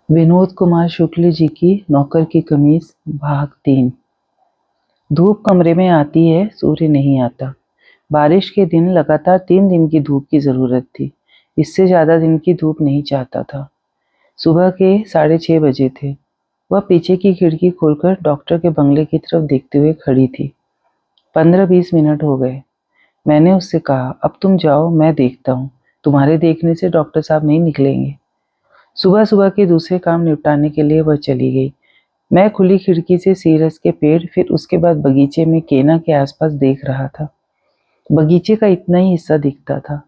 विनोद कुमार शुक्ल जी की नौकर की कमीज भाग 3। धूप कमरे में आती है, सूर्य नहीं आता। बारिश के दिन लगातार 3 दिन की धूप की जरूरत थी। इससे ज्यादा दिन की धूप नहीं चाहता था। सुबह के 6:30 बजे थे। वह पीछे की खिड़की खोलकर डॉक्टर के बंगले की तरफ देखते हुए खड़ी थी। 15-20 मिनट हो गए। मैंने उससे कहा, अब तुम जाओ, मैं देखता हूँ। तुम्हारे देखने से डॉक्टर साहब नहीं निकलेंगे। सुबह सुबह के दूसरे काम निपटाने के लिए वह चली गई। मैं खुली खिड़की से सीरस के पेड़, फिर उसके बाद बगीचे में केना के आसपास देख रहा था। बगीचे का इतना ही हिस्सा दिखता था।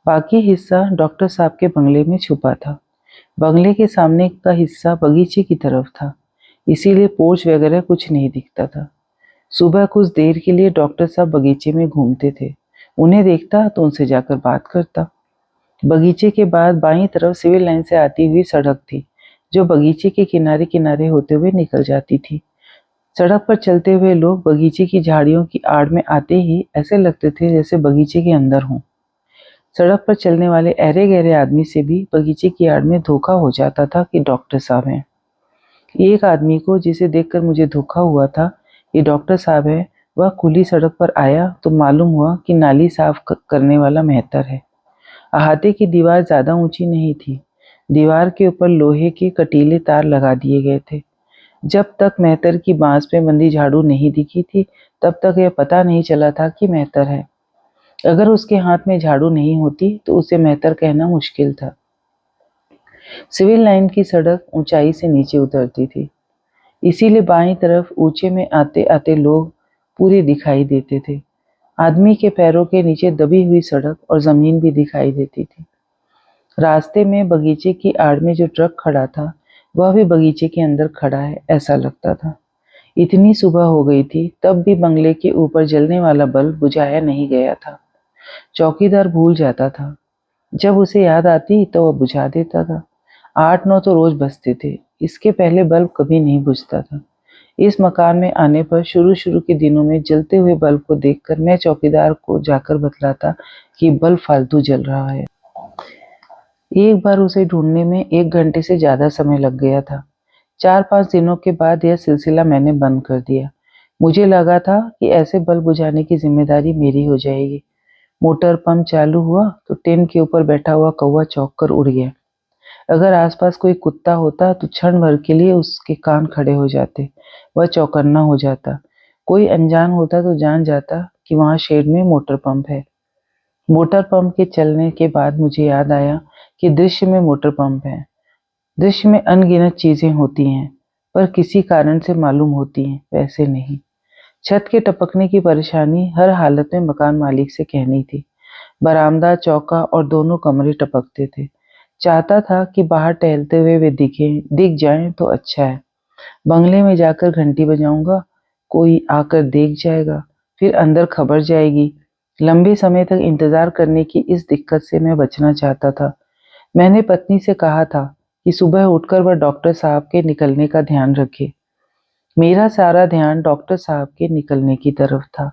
बाकी हिस्सा डॉक्टर साहब के बंगले में छुपा था। बंगले के सामने का हिस्सा बगीचे की तरफ था, इसीलिए पोर्च वगैरह कुछ नहीं दिखता था। सुबह कुछ देर के लिए डॉक्टर साहब बगीचे में घूमते थे। उन्हें देखता तो उनसे जाकर बात करता। बगीचे के बाद बाईं तरफ सिविल लाइन से आती हुई सड़क थी, जो बगीचे के किनारे किनारे होते हुए निकल जाती थी। सड़क पर चलते हुए लोग बगीचे की झाड़ियों की आड़ में आते ही ऐसे लगते थे जैसे बगीचे के अंदर हों। सड़क पर चलने वाले अरे गहरे आदमी से भी बगीचे की आड़ में धोखा हो जाता था कि डॉक्टर साहब हैं। एक आदमी को जिसे देखकर मुझे धोखा हुआ था ये डॉक्टर साहब है, वह खुली सड़क पर आया तो मालूम हुआ कि नाली साफ करने वाला मेहतर है। अहाते की दीवार ज्यादा ऊंची नहीं थी। दीवार के ऊपर लोहे के कटीले तार लगा दिए गए थे। जब तक मेहतर की बांस में बंधी झाड़ू नहीं दिखी थी, तब तक यह पता नहीं चला था कि मेहतर है। अगर उसके हाथ में झाड़ू नहीं होती तो उसे मेहतर कहना मुश्किल था। सिविल लाइन की सड़क ऊंचाई से नीचे उतरती थी, इसीलिए बाईं तरफ ऊंचे में आते आते लोग पूरे दिखाई देते थे। आदमी के पैरों के नीचे दबी हुई सड़क और जमीन भी दिखाई देती थी। रास्ते में बगीचे की आड़ में जो ट्रक खड़ा था, वह भी बगीचे के अंदर खड़ा है ऐसा लगता था। इतनी सुबह हो गई थी, तब भी बंगले के ऊपर जलने वाला बल्ब बुझाया नहीं गया था। चौकीदार भूल जाता था। जब उसे याद आती तो वह बुझा देता था। 8-9 तो रोज बजते थे, इसके पहले बल्ब कभी नहीं बुझता था। इस मकान में आने पर शुरू शुरू के दिनों में जलते हुए बल्ब को देखकर मैं चौकीदार को जाकर बतलाता कि बल्ब फालतू जल रहा है। एक बार उसे ढूंढने में 1 घंटे से ज्यादा समय लग गया था। 4-5 दिनों के बाद यह सिलसिला मैंने बंद कर दिया। मुझे लगा था कि ऐसे बल्ब बुझाने की जिम्मेदारी मेरी हो जाएगी। मोटर पंप चालू हुआ तो टेन के ऊपर बैठा हुआ कौवा चौंक कर उड़ गया। अगर आसपास कोई कुत्ता होता तो क्षण भर के लिए उसके कान खड़े हो जाते, वह चौकन्ना हो जाता। कोई अनजान होता तो जान जाता कि वहां शेड में मोटर पंप है। मोटर पंप के चलने के बाद मुझे याद आया कि दृश्य में मोटर पंप है। दृश्य में अनगिनत चीजें होती हैं, पर किसी कारण से मालूम होती हैं, वैसे नहीं। छत के टपकने की परेशानी हर हालत में मकान मालिक से कहनी थी। बरामदा, चौका और दोनों कमरे टपकते थे। चाहता था कि बाहर टहलते हुए वे दिख जाएं तो अच्छा है। बंगले में जाकर घंटी बजाऊंगा, कोई आकर देख जाएगा, फिर अंदर खबर जाएगी। लंबे समय तक इंतजार करने की इस दिक्कत से मैं बचना चाहता था। मैंने पत्नी से कहा था कि सुबह उठकर वह डॉक्टर साहब के निकलने का ध्यान रखे। मेरा सारा ध्यान डॉक्टर साहब के निकलने की तरफ था।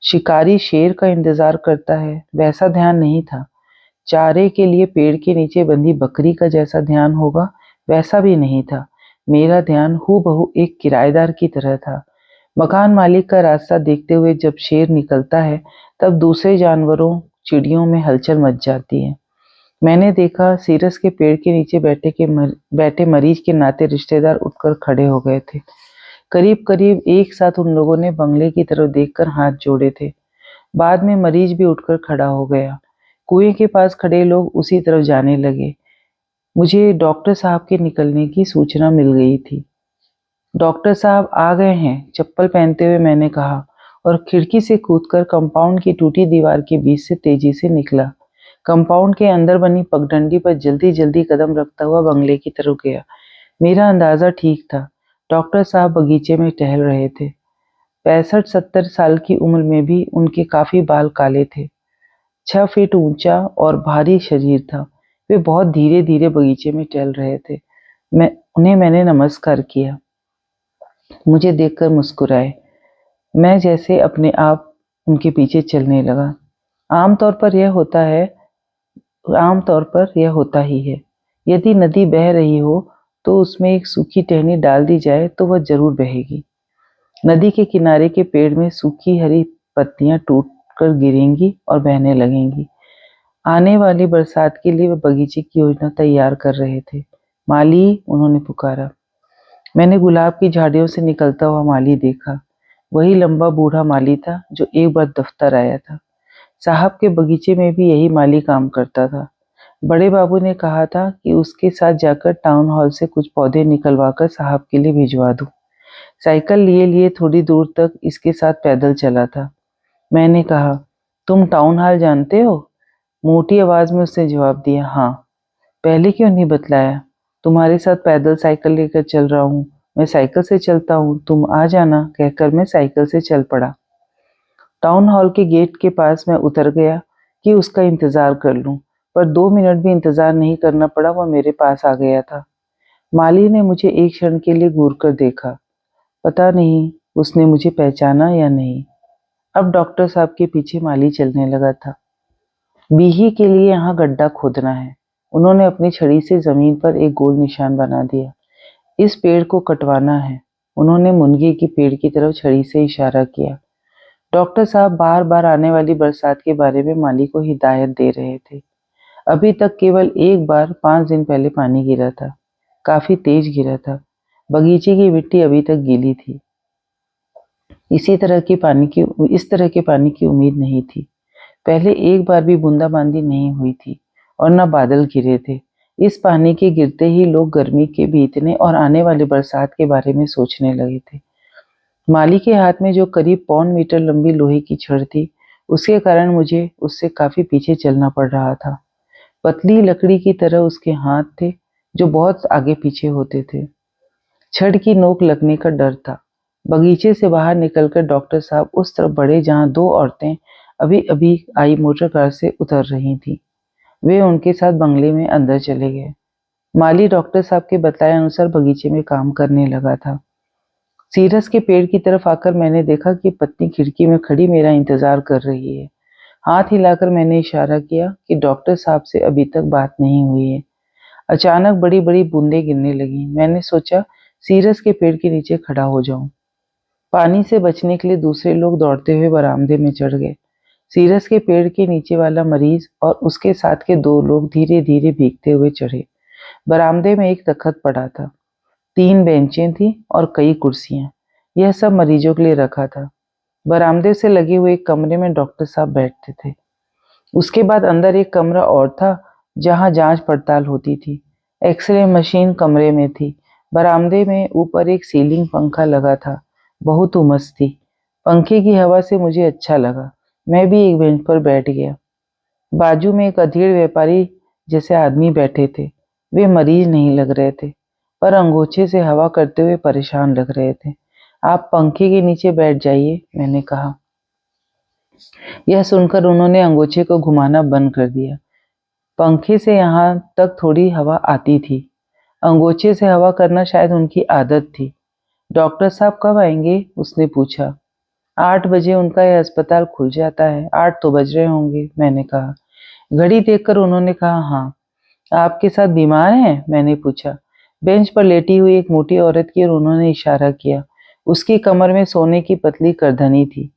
शिकारी शेर का इंतजार करता है, वैसा ध्यान नहीं था। चारे के लिए पेड़ के नीचे बंधी बकरी का जैसा ध्यान होगा, वैसा भी नहीं था। मेरा ध्यान हूबहू एक किराएदार की तरह था। मकान मालिक का रास्ता देखते हुए जब शेर निकलता है, तब दूसरे जानवरों, चिड़ियों में हलचल मच जाती है। मैंने देखा सीरस के पेड़ के नीचे बैठे मरीज के नाते रिश्तेदार उठकर खड़े हो गए थे। करीब करीब एक साथ उन लोगों ने बंगले की तरफ देखकर हाथ जोड़े थे। बाद में मरीज भी उठकर खड़ा हो गया। कुएं के पास खड़े लोग उसी तरफ जाने लगे। मुझे डॉक्टर साहब के निकलने की सूचना मिल गई थी। डॉक्टर साहब आ गए हैं, चप्पल पहनते हुए मैंने कहा, और खिड़की से कूदकर कंपाउंड की टूटी दीवार के बीच से तेजी से निकला। कंपाउंड के अंदर बनी पगडंडी पर जल्दी जल्दी कदम रखता हुआ बंगले की तरफ गया। मेरा अंदाजा ठीक था। डॉक्टर साहब बगीचे में टहल रहे थे। 65-70 साल की उम्र में भी उनके काफी बाल काले थे। 6 फीट ऊंचा और भारी शरीर था। वे बहुत धीरे धीरे बगीचे में टहल रहे थे। मैंने नमस्कार किया। मुझे देखकर मुस्कुराए। मैं जैसे अपने आप उनके पीछे चलने लगा। आमतौर पर यह होता है आमतौर पर यह होता ही है। यदि नदी बह रही हो तो उसमें एक सूखी टहनी डाल दी जाए तो वह जरूर बहेगी। नदी के किनारे के पेड़ में सूखी हरी पत्तियां टूटकर गिरेंगी और बहने लगेंगी। आने वाली बरसात के लिए वे बगीचे की योजना तैयार कर रहे थे। माली, उन्होंने पुकारा। मैंने गुलाब की झाड़ियों से निकलता हुआ माली देखा। वही लंबा बूढ़ा माली था जो एक बार दफ्तर आया था। साहब के बगीचे में भी यही माली काम करता था। बड़े बाबू ने कहा था कि उसके साथ जाकर टाउन हॉल से कुछ पौधे निकलवाकर साहब के लिए भिजवा दूं। साइकिल लिए लिए थोड़ी दूर तक इसके साथ पैदल चला था। मैंने कहा, तुम टाउन हॉल जानते हो? मोटी आवाज में उसने जवाब दिया, हाँ। पहले क्यों नहीं बतलाया? तुम्हारे साथ पैदल साइकिल लेकर चल रहा हूँ। मैं साइकिल से चलता हूँ, तुम आ जाना, कहकर मैं साइकिल से चल पड़ा। टाउन हॉल के गेट के पास मैं उतर गया कि उसका इंतजार कर लूं, पर 2 मिनट भी इंतजार नहीं करना पड़ा, वह मेरे पास आ गया था। माली ने मुझे एक क्षण के लिए घूर कर देखा। पता नहीं उसने मुझे पहचाना या नहीं। अब डॉक्टर साहब के पीछे माली चलने लगा था। बीही के लिए यहाँ गड्ढा खोदना है। उन्होंने अपनी छड़ी से जमीन पर एक गोल निशान बना दिया। इस पेड़ को कटवाना है। उन्होंने मुनगे की पेड़ की तरफ छड़ी से इशारा किया। डॉक्टर साहब बार बार आने वाली बरसात के बारे में माली को हिदायत दे रहे थे। अभी तक केवल एक बार 5 दिन पहले पानी गिरा था। काफी तेज गिरा था। बगीचे की मिट्टी अभी तक गीली थी। इस तरह के पानी की उम्मीद नहीं थी। पहले एक बार भी बूंदाबांदी नहीं हुई थी और न बादल घिरे थे। इस पानी के गिरते ही लोग गर्मी के बीतने और आने वाली बरसात के बारे में सोचने लगे थे। माली के हाथ में जो करीब 1.25 मीटर लंबी लोहे की छड़ थी, उसके कारण मुझे उससे काफी पीछे चलना पड़ रहा था। पतली लकड़ी की तरह उसके हाथ थे जो बहुत आगे पीछे होते थे। छड़ की नोक लगने का डर था। बगीचे से बाहर निकलकर डॉक्टर साहब उस तरफ बढ़े जहां 2 औरतें अभी अभी आई मोटर कार से उतर रही थीं। वे उनके साथ बंगले में अंदर चले गए। माली डॉक्टर साहब के बताए अनुसार बगीचे में काम करने लगा था। सीरस के पेड़ की तरफ आकर मैंने देखा कि पत्नी खिड़की में खड़ी मेरा इंतजार कर रही है। हाथ हिलाकर मैंने इशारा किया कि डॉक्टर साहब से अभी तक बात नहीं हुई है। अचानक बड़ी बड़ी बूंदें गिरने लगी। मैंने सोचा सीरस के पेड़ के नीचे खड़ा हो जाऊं। पानी से बचने के लिए दूसरे लोग दौड़ते हुए बरामदे में चढ़ गए। सीरस के पेड़ के नीचे वाला मरीज और उसके साथ के 2 लोग धीरे धीरे भीगते हुए चढ़े। बरामदे में एक तख्त पड़ा था। 3 बेंचें थी और कई कुर्सियां। यह सब मरीजों के लिए रखा था। बरामदे से लगे हुए एक कमरे में डॉक्टर साहब बैठते थे। उसके बाद अंदर एक कमरा और था जहां जांच पड़ताल होती थी। एक्सरे मशीन कमरे में थी। बरामदे में ऊपर एक सीलिंग पंखा लगा था। बहुत उमस थी। पंखे की हवा से मुझे अच्छा लगा। मैं भी एक बेंच पर बैठ गया। बाजू में एक अधेड़ व्यापारी जैसे आदमी बैठे थे। वे मरीज नहीं लग रहे थे, पर अंगोछे से हवा करते हुए परेशान लग रहे थे। आप पंखे के नीचे बैठ जाइए, मैंने कहा। यह सुनकर उन्होंने अंगोछे को घुमाना बंद कर दिया। पंखे से यहाँ तक थोड़ी हवा आती थी। अंगोछे से हवा करना शायद उनकी आदत थी। डॉक्टर साहब कब आएंगे? उसने पूछा। 8 बजे उनका यह अस्पताल खुल जाता है। 8 तो बज रहे होंगे, मैंने कहा। घड़ी देखकर उन्होंने कहा, हाँ। आपके साथ बीमार हैं? मैंने पूछा। बेंच पर लेटी हुई एक मोटी औरत की ओर उन्होंने इशारा किया। उसकी कमर में सोने की पतली करधनी थी।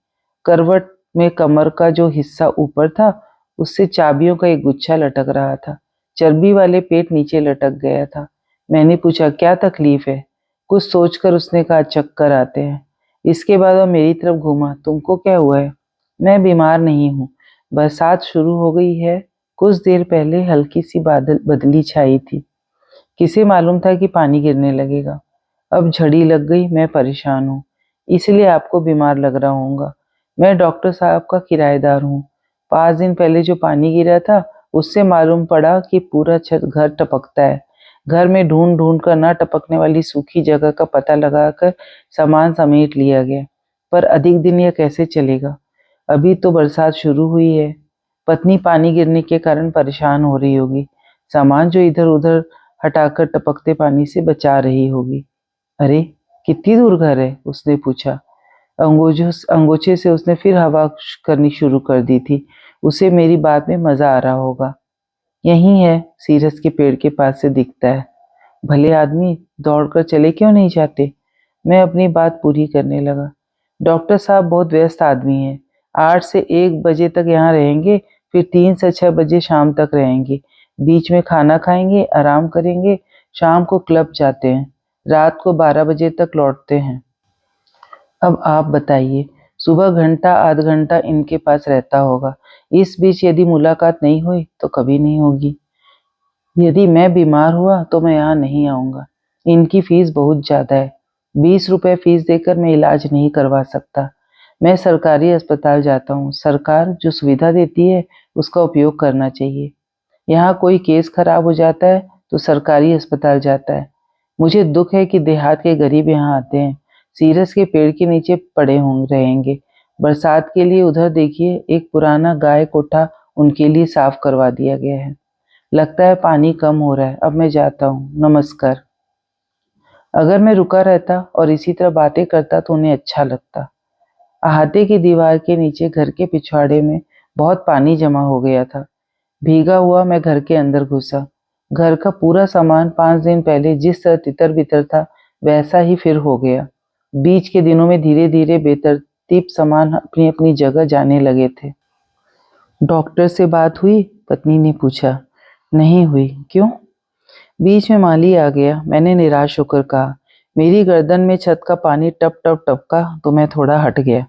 करवट में कमर का जो हिस्सा ऊपर था उससे चाबियों का एक गुच्छा लटक रहा था। चर्बी वाले पेट नीचे लटक गया था। मैंने पूछा, क्या तकलीफ है? कुछ सोचकर उसने कहा, चक्कर आते हैं। इसके बाद वह मेरी तरफ घूमा। तुमको क्या हुआ है? मैं बीमार नहीं हूँ। बरसात शुरू हो गई है। कुछ देर पहले हल्की सी बदली छाई थी। किसे मालूम था कि पानी गिरने लगेगा। अब झड़ी लग गई। मैं परेशान हूँ, इसलिए आपको बीमार लग रहा होगा। मैं डॉक्टर साहब का किराएदार हूँ। 5 दिन पहले जो पानी गिरा था उससे मालूम पड़ा कि पूरा छत घर टपकता है। घर में ढूंढ ढूंढ कर न टपकने वाली सूखी जगह का पता लगाकर सामान समेट लिया गया। पर अधिक दिन यह कैसे चलेगा? अभी तो बरसात शुरू हुई है। पत्नी पानी गिरने के कारण परेशान हो रही होगी। सामान जो इधर उधर हटाकर टपकते पानी से बचा रही होगी। अरे, कितनी दूर घर है? उसने पूछा। अंगोछे से उसने फिर हवा करनी शुरू कर दी थी। उसे मेरी बात में मजा आ रहा होगा। यही है, सीरस के पेड़ के पास से दिखता है। भले आदमी दौड़कर चले क्यों नहीं जाते? मैं अपनी बात पूरी करने लगा। डॉक्टर साहब बहुत व्यस्त आदमी हैं। 8 से 1 बजे तक यहाँ रहेंगे, फिर 3 से 6 बजे शाम तक रहेंगे। बीच में खाना खाएंगे, आराम करेंगे, शाम को क्लब जाते हैं, रात को 12 बजे तक लौटते हैं। अब आप बताइए, सुबह घंटा आध घंटा इनके पास रहता होगा। इस बीच यदि मुलाकात नहीं हुई तो कभी नहीं होगी। यदि मैं बीमार हुआ तो मैं यहाँ नहीं आऊँगा। इनकी फीस बहुत ज़्यादा है। 20 रुपए फीस देकर मैं इलाज नहीं करवा सकता। मैं सरकारी अस्पताल जाता हूँ। सरकार जो सुविधा देती है उसका उपयोग करना चाहिए। यहाँ कोई केस खराब हो जाता है तो सरकारी अस्पताल जाता है। मुझे दुख है कि देहात के गरीब यहाँ आते हैं, सीरस के पेड़ के नीचे पड़े होंगे रहेंगे। बरसात के लिए उधर देखिए, एक पुराना गाय कोठा उनके लिए साफ करवा दिया गया है। लगता है पानी कम हो रहा है। अब मैं जाता हूँ। नमस्कार। अगर मैं रुका रहता और इसी तरह बातें करता तो उन्हें अच्छा लगता। अहाते की दीवार के नीचे घर के पिछवाड़े में बहुत पानी जमा हो गया था। भीगा हुआ मैं घर के अंदर घुसा। घर का पूरा सामान 5 दिन पहले जिस तरह तितर बितर था वैसा ही फिर हो गया। बीच के दिनों में धीरे धीरे बेतरतीब सामान अपनी अपनी जगह जाने लगे थे। डॉक्टर से बात हुई? पत्नी ने पूछा। नहीं हुई। क्यों? बीच में माली आ गया। मैंने निराश होकर कहा। मेरी गर्दन में छत का पानी टप टप टपका तो मैं थोड़ा हट गया।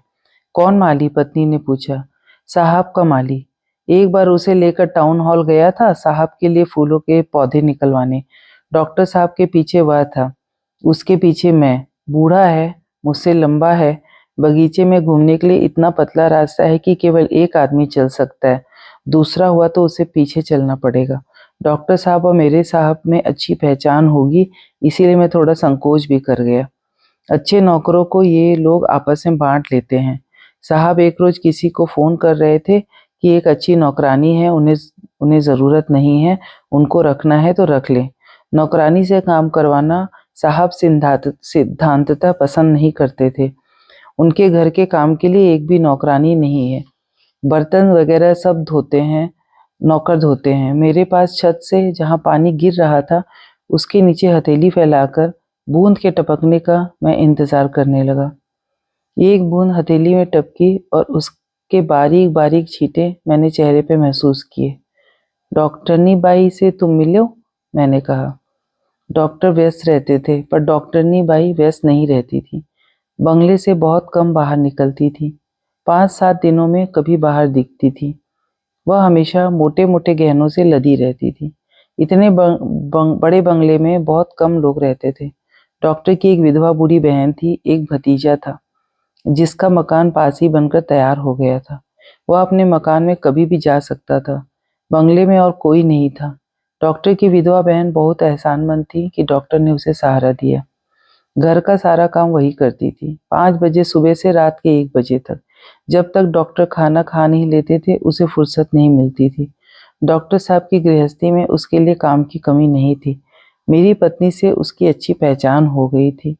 कौन माली? पत्नी ने पूछा। साहब का माली। एक बार उसे लेकर टाउन हॉल गया था साहब के लिए फूलों के पौधे निकलवाने। डॉक्टर साहब के पीछे वह था, उसके पीछे मैं। बूढ़ा है, मुझसे लंबा है। बगीचे में घूमने के लिए इतना पतला रास्ता है कि केवल एक आदमी चल सकता है। दूसरा हुआ तो उसे पीछे चलना पड़ेगा। डॉक्टर साहब और मेरे साहब में अच्छी पहचान होगी, इसीलिए मैं थोड़ा संकोच भी कर गया। अच्छे नौकरों को ये लोग आपस में बांट लेते हैं। साहब एक रोज किसी को फोन कर रहे थे कि एक अच्छी नौकरानी है, उन्हें उन्हें ज़रूरत नहीं है, उनको रखना है तो रख ले। नौकरानी से काम करवाना साहब सिद्धांततः पसंद नहीं करते थे। उनके घर के काम के लिए एक भी नौकरानी नहीं है। बर्तन वगैरह सब धोते हैं, नौकर धोते हैं। मेरे पास छत से जहाँ पानी गिर रहा था उसके नीचे हथेली फैलाकर बूंद के टपकने का मैं इंतजार करने लगा। एक बूंद हथेली में टपकी और उसके बारीक बारीक छींटे मैंने चेहरे पे महसूस किए। डॉक्टरनी बाई से तुम मिलो? मैंने कहा। डॉक्टर व्यस्त रहते थे, पर डॉक्टरनी बाई व्यस्त नहीं रहती थी। बंगले से बहुत कम बाहर निकलती थी। 5-7 दिनों में कभी बाहर दिखती थी। वह हमेशा मोटे मोटे गहनों से लदी रहती थी। इतने बड़े बंगले में बहुत कम लोग रहते थे। डॉक्टर की एक विधवा बूढ़ी बहन थी, एक भतीजा था जिसका मकान पास ही बनकर तैयार हो गया था। वह अपने मकान में कभी भी जा सकता था। बंगले में और कोई नहीं था। डॉक्टर की विधवा बहन बहुत एहसानमंद थी कि डॉक्टर ने उसे सहारा दिया। घर का सारा काम वही करती थी, 5 बजे सुबह से रात के 1 बजे तक। जब तक डॉक्टर खाना खा नहीं लेते थे उसे फुर्सत नहीं मिलती थी। डॉक्टर साहब की गृहस्थी में उसके लिए काम की कमी नहीं थी। मेरी पत्नी से उसकी अच्छी पहचान हो गई थी।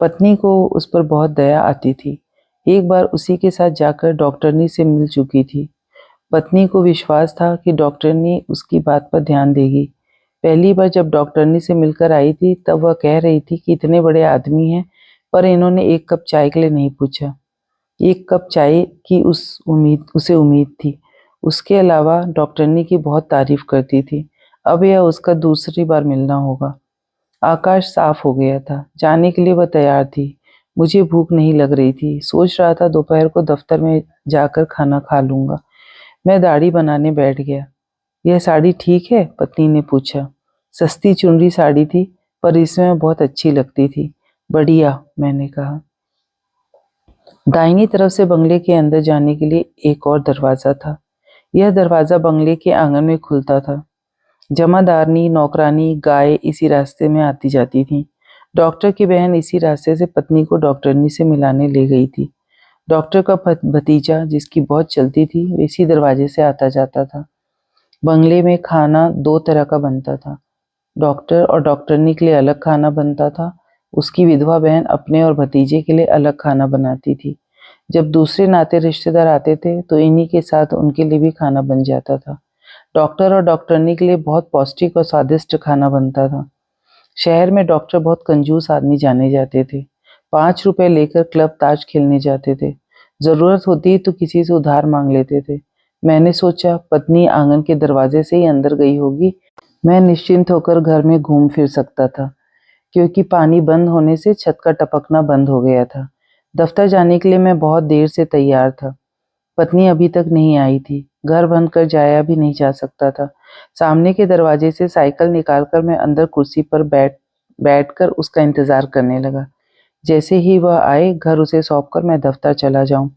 पत्नी को उस पर बहुत दया आती थी। एक बार उसी के साथ जाकर डॉक्टरनी से मिल चुकी थी। पत्नी को विश्वास था कि डॉक्टरनी उसकी बात पर ध्यान देगी। पहली बार जब डॉक्टरनी से मिलकर आई थी तब वह कह रही थी कि इतने बड़े आदमी हैं, पर इन्होंने 1 कप चाय के लिए नहीं पूछा। 1 कप चाय की उसे उम्मीद थी। उसके अलावा डॉक्टरनी की बहुत तारीफ करती थी। अब यह उसका दूसरी बार मिलना होगा। आकाश साफ हो गया था। जाने के लिए वह तैयार थी। मुझे भूख नहीं लग रही थी। सोच रहा था दोपहर को दफ्तर में जाकर खाना खा लूंगा। मैं दाढ़ी बनाने बैठ गया। यह साड़ी ठीक है? पत्नी ने पूछा। सस्ती चुनरी साड़ी थी, पर इसमें बहुत अच्छी लगती थी। बढ़िया, मैंने कहा। दाहिनी तरफ से बंगले के अंदर जाने के लिए एक और दरवाजा था। यह दरवाजा बंगले के आंगन में खुलता था। जमादारनी, नौकरानी, गाय इसी रास्ते में आती जाती थी। डॉक्टर की बहन इसी रास्ते से पत्नी को डॉक्टरनी से मिलाने ले गई थी। डॉक्टर का भतीजा, जिसकी बहुत चलती थी, वो इसी दरवाजे से आता जाता था। बंगले में खाना 2 तरह का बनता था। डॉक्टर और डॉक्टरनी के लिए अलग खाना बनता था। उसकी विधवा बहन अपने और भतीजे के लिए अलग खाना बनाती थी। जब दूसरे नाते रिश्तेदार आते थे तो इन्हीं के साथ उनके लिए भी खाना बन जाता था। डॉक्टर और डॉक्टरनी के लिए बहुत पौष्टिक और स्वादिष्ट खाना बनता था। शहर में डॉक्टर बहुत कंजूस आदमी जाने जाते थे। 5 रुपए लेकर क्लब ताश खेलने जाते थे। जरूरत होती तो किसी से उधार मांग लेते थे। मैंने सोचा पत्नी आंगन के दरवाजे से ही अंदर गई होगी। मैं निश्चिंत होकर घर में घूम फिर सकता था, क्योंकि पानी बंद होने से छत का टपकना बंद हो गया था। दफ्तर जाने के लिए मैं बहुत देर से तैयार था। पत्नी अभी तक नहीं आई थी। घर बंद कर जाया भी नहीं जा सकता था। सामने के दरवाजे से साइकिल निकालकर मैं अंदर कुर्सी पर बैठकर उसका इंतजार करने लगा। जैसे ही वह आए, घर उसे सौंपकर मैं दफ्तर चला जाऊं।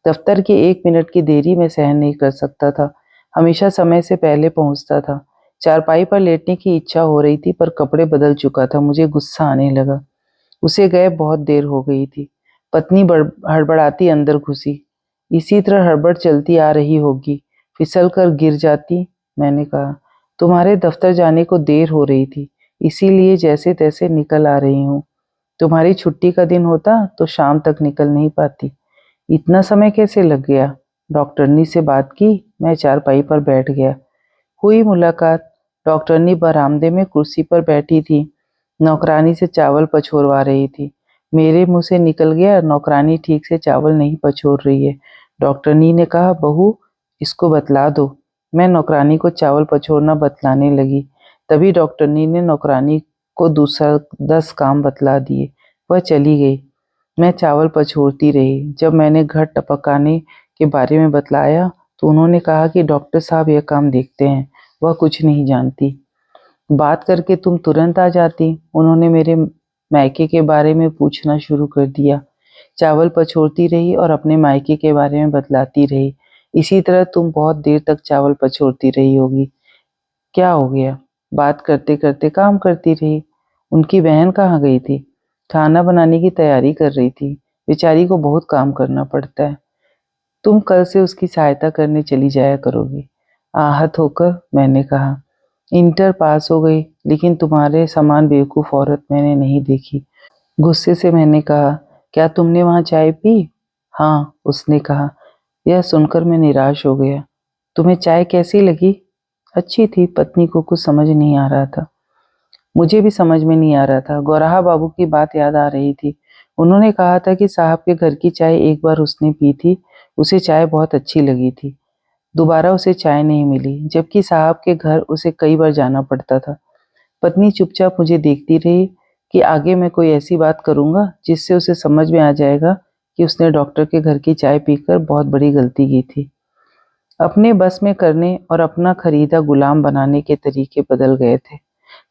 दफ्तर की 1 मिनट की देरी मैं सहन नहीं कर सकता था। हमेशा समय से पहले पहुंचता था। चारपाई पर लेटने की इच्छा हो रही थी, पर कपड़े बदल चुका था। मुझे गुस्सा आने लगा। उसे गए बहुत देर हो गई थी। पत्नी हड़बड़ाती अंदर घुसी। इसी तरह हड़बड़ चलती आ रही होगी, फिसल कर गिर जाती। मैंने कहा, तुम्हारे दफ्तर जाने को देर हो रही थी, इसीलिए जैसे तैसे निकल आ रही हूँ। तुम्हारी छुट्टी का दिन होता तो शाम तक निकल नहीं पाती। इतना समय कैसे लग गया? डॉक्टरनी से बात की। मैं चारपाई पर बैठ गया। हुई मुलाकात। डॉक्टरनी बरामदे में कुर्सी पर बैठी थी। नौकरानी से चावल पछोरवा रही थी। मेरे मुंह से निकल गया, नौकरानी ठीक से चावल नहीं पछोर रही है। डॉक्टरनी ने कहा, बहू इसको बतला दो। मैं नौकरानी को चावल पछोरना बतलाने लगी। तभी डॉक्टरनी ने नौकरानी को दूसरा 10 काम बतला दिए। वह चली गई। मैं चावल पछोरती रही। जब मैंने घर टपकाने के बारे में बतलाया तो उन्होंने कहा कि डॉक्टर साहब यह काम देखते हैं, वह कुछ नहीं जानती। बात करके तुम तुरंत आ जाती। उन्होंने मेरे मायके के बारे में पूछना शुरू कर दिया। चावल पछोरती रही और अपने मायके के बारे में बतलाती रही। इसी तरह तुम बहुत देर तक चावल पछोरती रही होगी। क्या हो गया? बात करते करते काम करती रही। उनकी बहन कहाँ गई थी? खाना बनाने की तैयारी कर रही थी। बेचारी को बहुत काम करना पड़ता है। तुम कल से उसकी सहायता करने चली जाया करोगी। आहत होकर मैंने कहा, इंटर पास हो गई, लेकिन तुम्हारे समान बेवकूफ औरत मैंने नहीं देखी। गुस्से से मैंने कहा, क्या तुमने वहां चाय पी? हाँ, उसने कहा। यह सुनकर मैं निराश हो गया। तुम्हें चाय कैसी लगी? अच्छी थी। पत्नी को कुछ समझ नहीं आ रहा था। मुझे भी समझ में नहीं आ रहा था। गौराहा बाबू की बात याद आ रही थी। उन्होंने कहा था कि साहब के घर की चाय एक बार उसने पी थी, उसे चाय बहुत अच्छी लगी थी। दोबारा उसे चाय नहीं मिली, जबकि साहब के घर उसे कई बार जाना पड़ता था। पत्नी चुपचाप मुझे देखती रही कि आगे मैं कोई ऐसी बात करूंगा जिससे उसे समझ में आ जाएगा कि उसने डॉक्टर के घर की चाय पीकर बहुत बड़ी गलती की थी। अपने बस में करने और अपना खरीदा गुलाम बनाने के तरीके बदल गए थे।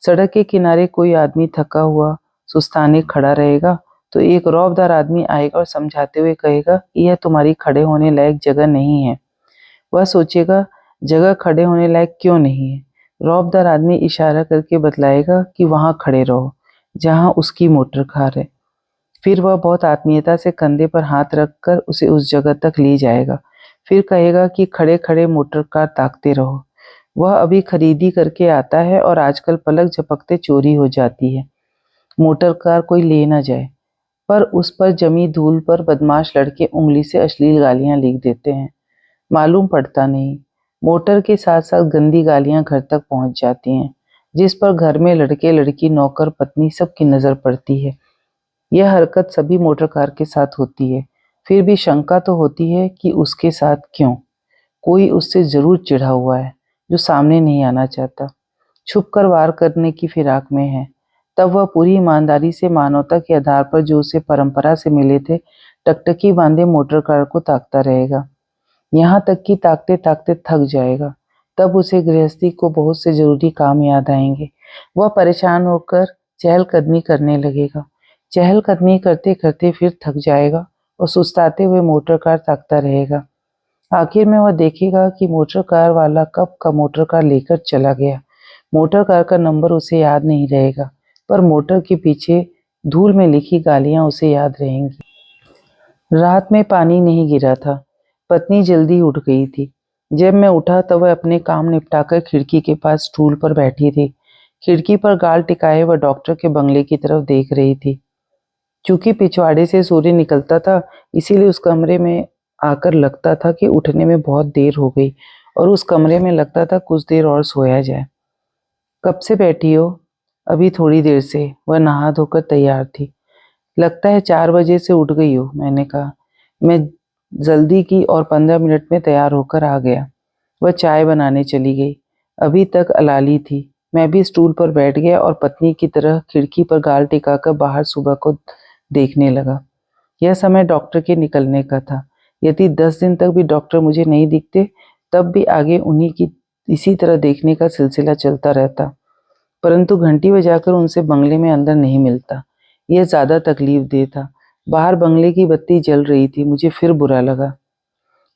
सड़क के किनारे कोई आदमी थका हुआ सुस्ताने खड़ा रहेगा तो एक रौबदार आदमी आएगा और समझाते हुए कहेगा, यह तुम्हारी खड़े होने लायक जगह नहीं है। वह सोचेगा, जगह खड़े होने लायक क्यों नहीं है? रौबदार आदमी इशारा करके बतलाएगा कि वहां खड़े रहो, जहां उसकी मोटर कार है। फिर वह बहुत आत्मीयता से कंधे पर हाथ रखकर उसे उस जगह तक ले जाएगा। फिर कहेगा कि खड़े खड़े मोटर कार ताकते रहो। वह अभी खरीदी करके आता है और आजकल पलक झपकते चोरी हो जाती है। मोटर कार कोई ले ना जाए, पर उस पर जमी धूल पर बदमाश लड़के उंगली से अश्लील गालियां लिख देते हैं। मालूम पड़ता नहीं, मोटर के साथ साथ गंदी गालियां घर तक पहुंच जाती हैं, जिस पर घर में लड़के लड़की नौकर पत्नी सबकी नजर पड़ती है। यह हरकत सभी मोटर कार के साथ होती है। फिर भी शंका तो होती है कि उसके साथ क्यों? कोई उससे जरूर चिढ़ा हुआ है, जो सामने नहीं आना चाहता, छुप कर वार करने की फिराक में है। तब वह पूरी ईमानदारी से मानवता के आधार पर जो उसे परंपरा से मिले थे, टकटकी बांधे मोटर कार को ताकता रहेगा, यहाँ तक कि ताकते ताकते थक जाएगा। तब उसे गृहस्थी को बहुत से जरूरी काम याद आएंगे। वह परेशान होकर चहलकदमी करने लगेगा। चहलकदमी करते करते फिर थक जाएगा और सुस्ताते हुए मोटर कार ताकता रहेगा। आखिर में वह देखेगा कि मोटर कार वाला कब का मोटर कार लेकर चला गया। मोटर कार का नंबर उसे याद नहीं रहेगा, पर मोटर के पीछे धूल में लिखी गालियां उसे याद रहेंगी। रात में पानी नहीं गिरा था। पत्नी जल्दी उठ गई थी। जब मैं उठा तब वह अपने काम निपटाकर खिड़की के पास स्टूल पर बैठी थी। खिड़की पर गाल टिकाए वह डॉक्टर के बंगले की तरफ देख रही थी। चूंकि पिछवाड़े से सूर्य निकलता था, इसीलिए उस कमरे में आकर लगता था कि उठने में बहुत देर हो गई, और उस कमरे में लगता था कुछ देर और सोया जाए। कब से बैठी हो? अभी थोड़ी देर से। वह नहा धोकर तैयार थी। लगता है 4 बजे से उठ गई हो, मैंने कहा। मैं जल्दी की और 15 मिनट में तैयार होकर आ गया। वह चाय बनाने चली गई। अभी तक अलाली थी। मैं भी स्टूल पर बैठ गया और पत्नी की तरह खिड़की पर गाल टिकाकर बाहर सुबह को देखने लगा। यह समय डॉक्टर के निकलने का था। यदि 10 दिन तक भी डॉक्टर मुझे नहीं दिखते, तब भी आगे उन्हीं की इसी तरह देखने का सिलसिला चलता रहता। परंतु घंटी बजाकर उनसे बंगले में अंदर नहीं मिलता। यह ज्यादा तकलीफ दे था। बाहर बंगले की बत्ती जल रही थी। मुझे फिर बुरा लगा।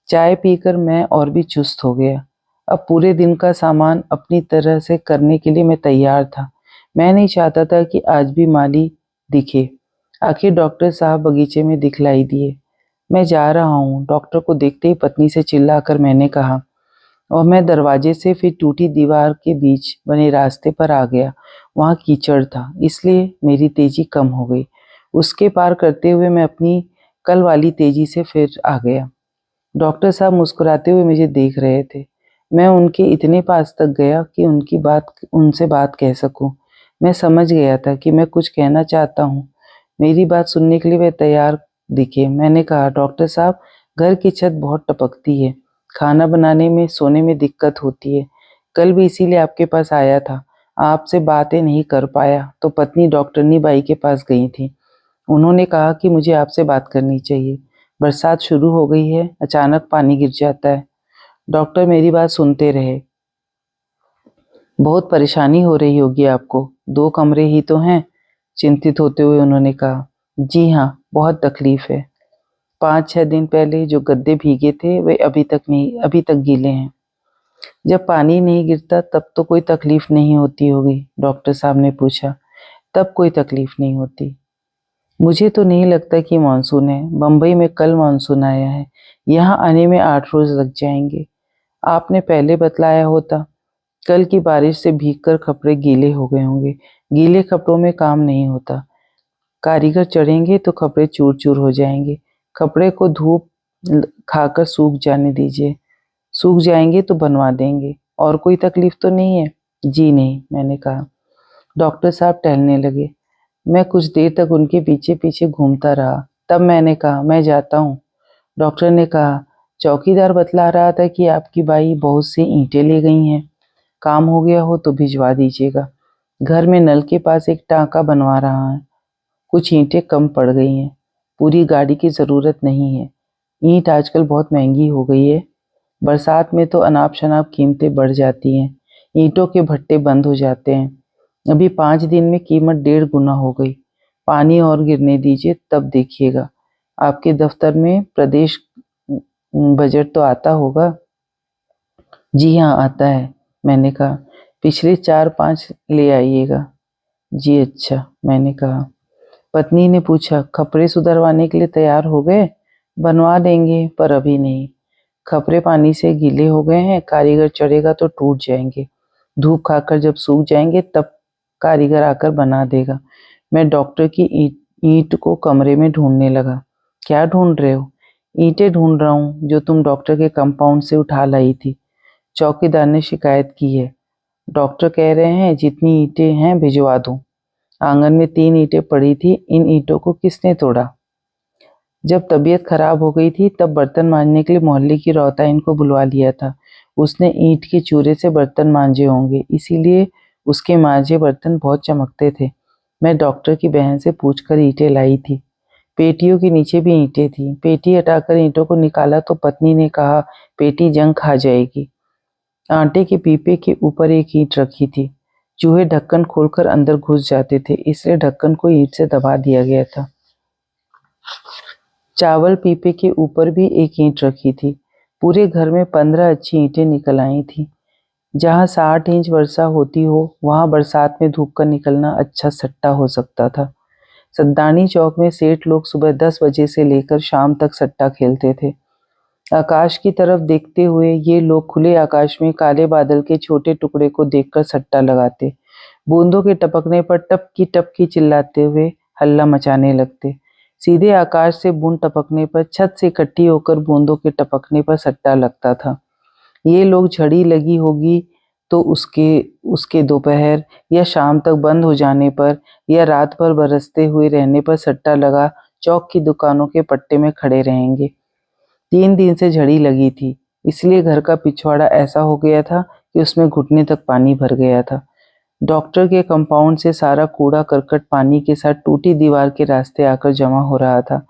चाय पीकर मैं और भी चुस्त हो गया। अब पूरे दिन का सामान अपनी तरह से करने के लिए मैं तैयार था। मैं नहीं चाहता था कि आज भी माली दिखे। आखिर डॉक्टर साहब बगीचे में दिखलाई दिए। मैं जा रहा हूँ, डॉक्टर को देखते ही पत्नी से चिल्लाकर मैंने कहा, और मैं दरवाजे से फिर टूटी दीवार के बीच बने रास्ते पर आ गया। वहाँ कीचड़ था, इसलिए मेरी तेजी कम हो गई। उसके पार करते हुए मैं अपनी कल वाली तेजी से फिर आ गया। डॉक्टर साहब मुस्कुराते हुए मुझे देख रहे थे। मैं उनके इतने पास तक गया कि उनसे बात कह सकूं। मैं समझ गया था कि मैं कुछ कहना चाहता हूँ। मेरी बात सुनने के लिए वे तैयार दिखे। मैंने कहा, डॉक्टर साहब, घर की छत बहुत टपकती है। खाना बनाने में, सोने में दिक्कत होती है। कल भी इसीलिए आपके पास आया था। आपसे बातें नहीं कर पाया तो पत्नी डॉक्टरनी बाई के पास गई थी। उन्होंने कहा कि मुझे आपसे बात करनी चाहिए। बरसात शुरू हो गई है, अचानक पानी गिर जाता है। डॉक्टर मेरी बात सुनते रहे। बहुत परेशानी हो रही होगी आपको। 2 कमरे ही तो हैं, चिंतित होते हुए उन्होंने कहा। जी हाँ, बहुत तकलीफ है। 5-6 दिन पहले जो गद्दे भीगे थे वे अभी तक गीले हैं। जब पानी नहीं गिरता तब तो कोई तकलीफ नहीं होती होगी, डॉक्टर साहब ने पूछा। तब कोई तकलीफ नहीं होती। मुझे तो नहीं लगता कि मानसून है। बंबई में कल मानसून आया है। यहाँ आने में 8 रोज लग जाएंगे। आपने पहले बतलाया होता। कल की बारिश से भीगकर कपड़े गीले हो गए होंगे। गीले कपड़ों में काम नहीं होता। कारीगर चढ़ेंगे तो कपड़े चूर चूर हो जाएंगे। कपड़े को धूप खाकर सूख जाने दीजिए। सूख जाएंगे तो बनवा देंगे। और कोई तकलीफ तो नहीं है? जी नहीं, मैंने कहा। डॉक्टर साहब टहलने लगे। मैं कुछ देर तक उनके पीछे पीछे घूमता रहा। तब मैंने कहा, मैं जाता हूँ। डॉक्टर ने कहा, चौकीदार बतला रहा था कि आपकी बाई बहुत सी ईंटें ले गई हैं। काम हो गया हो तो भिजवा दीजिएगा। घर में नल के पास एक टांका बनवा रहा है। कुछ ईंटें कम पड़ गई हैं। पूरी गाड़ी की ज़रूरत नहीं है। ईंट आजकल बहुत महंगी हो गई है। बरसात में तो अनाप शनाप कीमतें बढ़ जाती हैं। ईंटों के भट्टे बंद हो जाते हैं। अभी 5 दिन में कीमत 1.5 गुना हो गई। पानी और गिरने दीजिए, तब देखिएगा। आपके दफ्तर में प्रदेश बजट तो आता होगा? जी हाँ, आता है, मैंने कहा। पिछले 4-5 ले आइएगा। जी अच्छा, मैंने कहा। पत्नी ने पूछा, कपड़े सुधरवाने के लिए तैयार हो गए? बनवा देंगे, पर अभी नहीं। कपड़े पानी से गीले हो गए हैं। कारीगर चढ़ेगा तो टूट जाएंगे। धूप खाकर जब सूख जाएंगे तब कारीगर आकर बना देगा। मैं डॉक्टर की ईंट को कमरे में ढूंढने लगा। क्या ढूंढ रहे हो? ईंटें ढूंढ रहा हूँ जो तुम डॉक्टर के कंपाउंड से उठा लाई थी। चौकीदार ने शिकायत की है। डॉक्टर कह रहे हैं जितनी ईंटें हैं भिजवा दूं। आंगन में 3 ईंटें पड़ी थी। इन ईंटों को किसने तोड़ा? जब तबीयत खराब हो गई थी तब बर्तन मांजने के लिए मोहल्ले की रौताइन को बुलवा लिया था। उसने ईंट के चूरे से बर्तन मांजे होंगे, इसीलिए उसके मांजे बर्तन बहुत चमकते थे। मैं डॉक्टर की बहन से पूछकर ईंटें लाई थी। पेटियों के नीचे भी ईंटें थी। पेटी हटाकर ईंटों को निकाला तो पत्नी ने कहा, पेटी जंग खा जाएगी। आटे के पीपे के ऊपर एक ईंट रखी थी। चूहे ढक्कन खोलकर अंदर घुस जाते थे, इसलिए ढक्कन को ईंट से दबा दिया गया था। चावल पीपे के ऊपर भी एक ईंट रखी थी। पूरे घर में 15 अच्छी ईंटें निकल आई थी। जहाँ 60 इंच वर्षा होती हो, वहाँ बरसात में धूप का निकलना अच्छा सट्टा हो सकता था। सद्दानी चौक में सेठ लोग सुबह 10 बजे से लेकर शाम तक सट्टा खेलते थे। आकाश की तरफ देखते हुए ये लोग खुले आकाश में काले बादल के छोटे टुकड़े को देखकर सट्टा लगाते। बूंदों के टपकने पर टपकी चिल्लाते हुए हल्ला मचाने लगते। सीधे आकाश से बूंद टपकने पर छत से इकट्ठी होकर बूंदों के टपकने पर सट्टा लगता था। ये लोग झड़ी लगी होगी तो उसके उसके दोपहर या शाम तक बंद हो जाने पर या रात भर बरसते हुए रहने पर सट्टा लगा चौक की दुकानों के पट्टे में खड़े रहेंगे। 3 दिन से झड़ी लगी थी, इसलिए घर का पिछवाड़ा ऐसा हो गया था कि उसमें घुटने तक पानी भर गया था। डॉक्टर के कंपाउंड से सारा कूड़ा करकट पानी के साथ टूटी दीवार के रास्ते आकर जमा हो रहा था।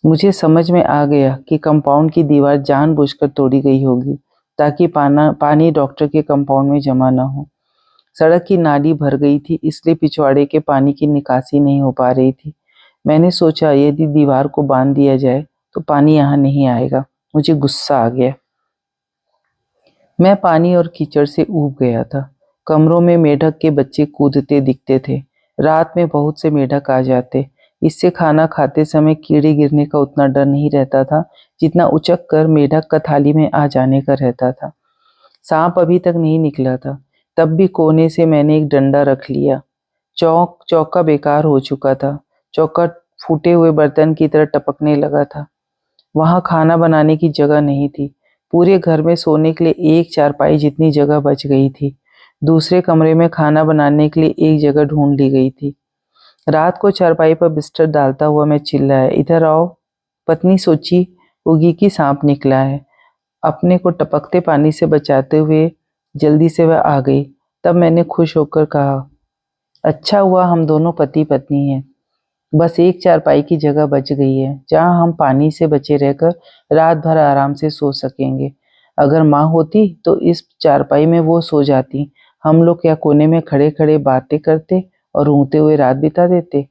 मुझे समझ में आ गया कि कंपाउंड की दीवार जानबूझकर तोड़ी गई होगी ताकि पानी डॉक्टर के कंपाउंड में जमा न हो। सड़क की नाली भर गई थी, इसलिए पिछवाड़े के पानी की निकासी नहीं हो पा रही थी। मैंने सोचा यदि दीवार को बांध दिया जाए तो पानी यहाँ नहीं आएगा। मुझे गुस्सा आ गया। मैं पानी और कीचड़ से ऊब गया था। कमरों में मेढक के बच्चे कूदते दिखते थे। रात में बहुत से मेढक आ जाते। इससे खाना खाते समय कीड़े गिरने का उतना डर नहीं रहता था जितना उचक कर मेढक का थाली में आ जाने का रहता था। सांप अभी तक नहीं निकला था, तब भी कोने से मैंने एक डंडा रख लिया। चौका बेकार हो चुका था। चौका फूटे हुए बर्तन की तरह टपकने लगा था। वहां खाना बनाने की जगह नहीं थी। पूरे घर में सोने के लिए एक चारपाई जितनी जगह बच गई थी। दूसरे कमरे में खाना बनाने के लिए एक जगह ढूंढ ली गई थी। रात को चारपाई पर बिस्तर डालता हुआ मैं चिल्लाया, इधर आओ। पत्नी सोची होगी कि सांप निकला है। अपने को टपकते पानी से बचाते हुए जल्दी से वह आ गई। तब मैंने खुश होकर कहा, अच्छा हुआ हम दोनों पति पत्नी हैं। बस एक चारपाई की जगह बच गई है जहां हम पानी से बचे रहकर रात भर आराम से सो सकेंगे। अगर माँ होती तो इस चारपाई में वो सो जाती, हम लोग या कोने में खड़े खड़े बातें करते और ऊँघते हुए रात बिता देते।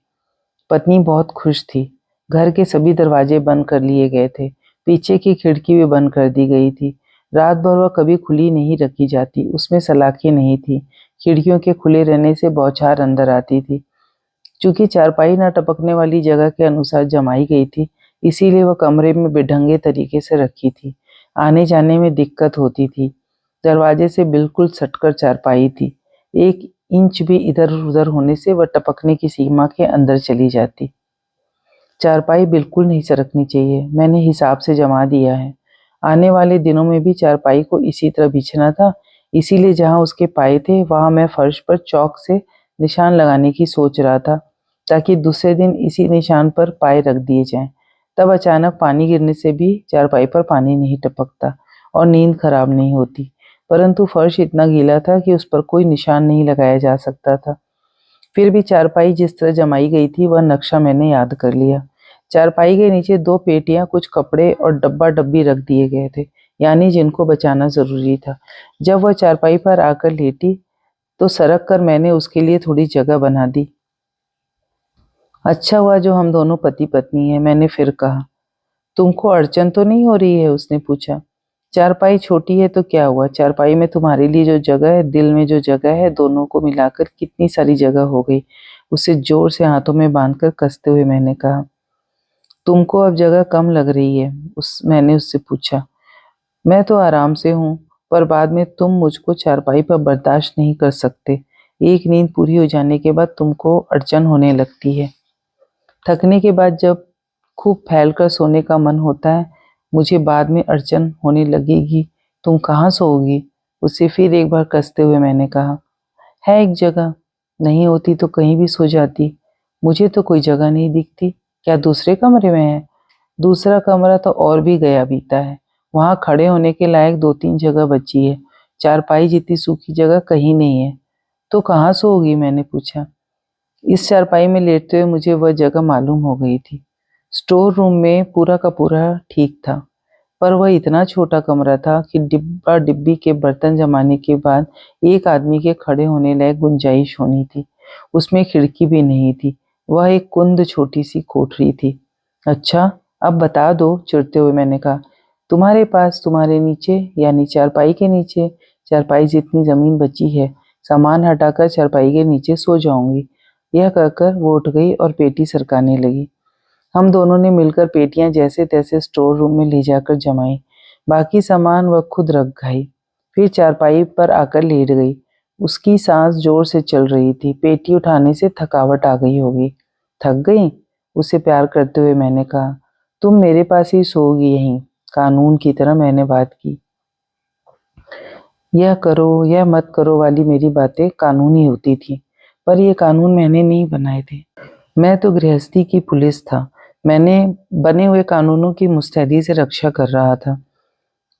पत्नी बहुत खुश थी। घर के सभी दरवाजे बंद कर लिए गए थे। पीछे की खिड़की भी बंद कर दी गई थी। रात भर वह कभी खुली नहीं रखी जाती, उसमें सलाखें नहीं थी। खिड़कियों के खुले रहने से बौछार अंदर आती थी। चूंकि चारपाई न टपकने वाली जगह के अनुसार जमाई गई थी, इसीलिए वह कमरे में बेढंगे तरीके से रखी थी। आने जाने में दिक्कत होती थी। दरवाजे से बिल्कुल सटकर चारपाई थी। 1 इंच भी इधर उधर होने से वह टपकने की सीमा के अंदर चली जाती। चारपाई बिल्कुल नहीं सरकनी चाहिए, मैंने हिसाब से जमा दिया है। आने वाले दिनों में भी चारपाई को इसी तरह बिछना था, इसीलिए जहां उसके पाए थे वहां मैं फर्श पर चौक से निशान लगाने की सोच रहा था ताकि दूसरे दिन इसी निशान पर पाए रख दिए जाएं। तब अचानक पानी गिरने से भी चारपाई पर पानी नहीं टपकता और नींद खराब नहीं होती। परंतु फर्श इतना गीला था कि उस पर कोई निशान नहीं लगाया जा सकता था। फिर भी चारपाई जिस तरह जमाई गई थी वह नक्शा मैंने याद कर लिया। चारपाई के नीचे 2 पेटियां, कुछ कपड़े और डब्बा डब्बी रख दिए गए थे, यानी जिनको बचाना जरूरी था। जब वह चारपाई पर आकर लेटी तो सरक कर मैंने उसके लिए थोड़ी जगह बना दी। अच्छा हुआ जो हम दोनों पति पत्नी हैं, मैंने फिर कहा। तुमको अड़चन तो नहीं हो रही है? उसने पूछा। चारपाई छोटी है तो क्या हुआ, चारपाई में तुम्हारे लिए जो जगह है, दिल में जो जगह है, दोनों को मिलाकर कितनी सारी जगह हो गई। उसे जोर से हाथों में बांधकर कसते हुए मैंने कहा। तुमको अब जगह कम लग रही है? मैंने उससे पूछा। मैं तो आराम से हूँ, पर बाद में तुम मुझको चारपाई पर बर्दाश्त नहीं कर सकते। एक नींद पूरी हो जाने के बाद तुमको अड़चन होने लगती है। थकने के बाद जब खूब फैलकर सोने का मन होता है, मुझे बाद में अड़चन होने लगेगी। तुम कहाँ सोओगी? उसे फिर एक बार कसते हुए मैंने कहा। है एक जगह, नहीं होती तो कहीं भी सो जाती। मुझे तो कोई जगह नहीं दिखती। क्या दूसरे कमरे में है? दूसरा कमरा तो और भी गया बीता है। वहां खड़े होने के लायक 2-3 जगह बची है। चारपाई जितनी सूखी जगह कहीं नहीं है। तो कहाँ सोओगी? मैंने पूछा। इस चारपाई में लेटते हुए मुझे वह जगह मालूम हो गई थी। स्टोर रूम में पूरा का पूरा ठीक था, पर वह इतना छोटा कमरा था कि डिब्बा डिब्बी के बर्तन जमाने के बाद एक आदमी के खड़े होने लायक गुंजाइश होनी थी। उसमें खिड़की भी नहीं थी। वह एक कुंद छोटी सी कोठरी थी। अच्छा, अब बता दो, चिढ़ते हुए मैंने कहा। तुम्हारे पास, तुम्हारे नीचे, यानी चारपाई के नीचे। चारपाई जितनी जमीन बची है, सामान हटाकर चारपाई के नीचे सो जाऊंगी। यह कहकर वो उठ गई और पेटी सरकाने लगी। हम दोनों ने मिलकर पेटियां जैसे तैसे स्टोर रूम में ले जाकर जमाई। बाकी सामान वह खुद रख गई। फिर चारपाई पर आकर लेट गई। उसकी सांस जोर से चल रही थी। पेटी उठाने से थकावट आ गई होगी। थक गई? उसे प्यार करते हुए मैंने कहा। तुम मेरे पास ही सोओगी यहीं, कानून की तरह मैंने बात की। यह करो यह मत करो वाली मेरी बातें कानूनी होती थी, पर ये कानून मैंने नहीं बनाए थे। मैं तो गृहस्थी की पुलिस था। मैंने बने हुए कानूनों की मुस्तैदी से रक्षा कर रहा था,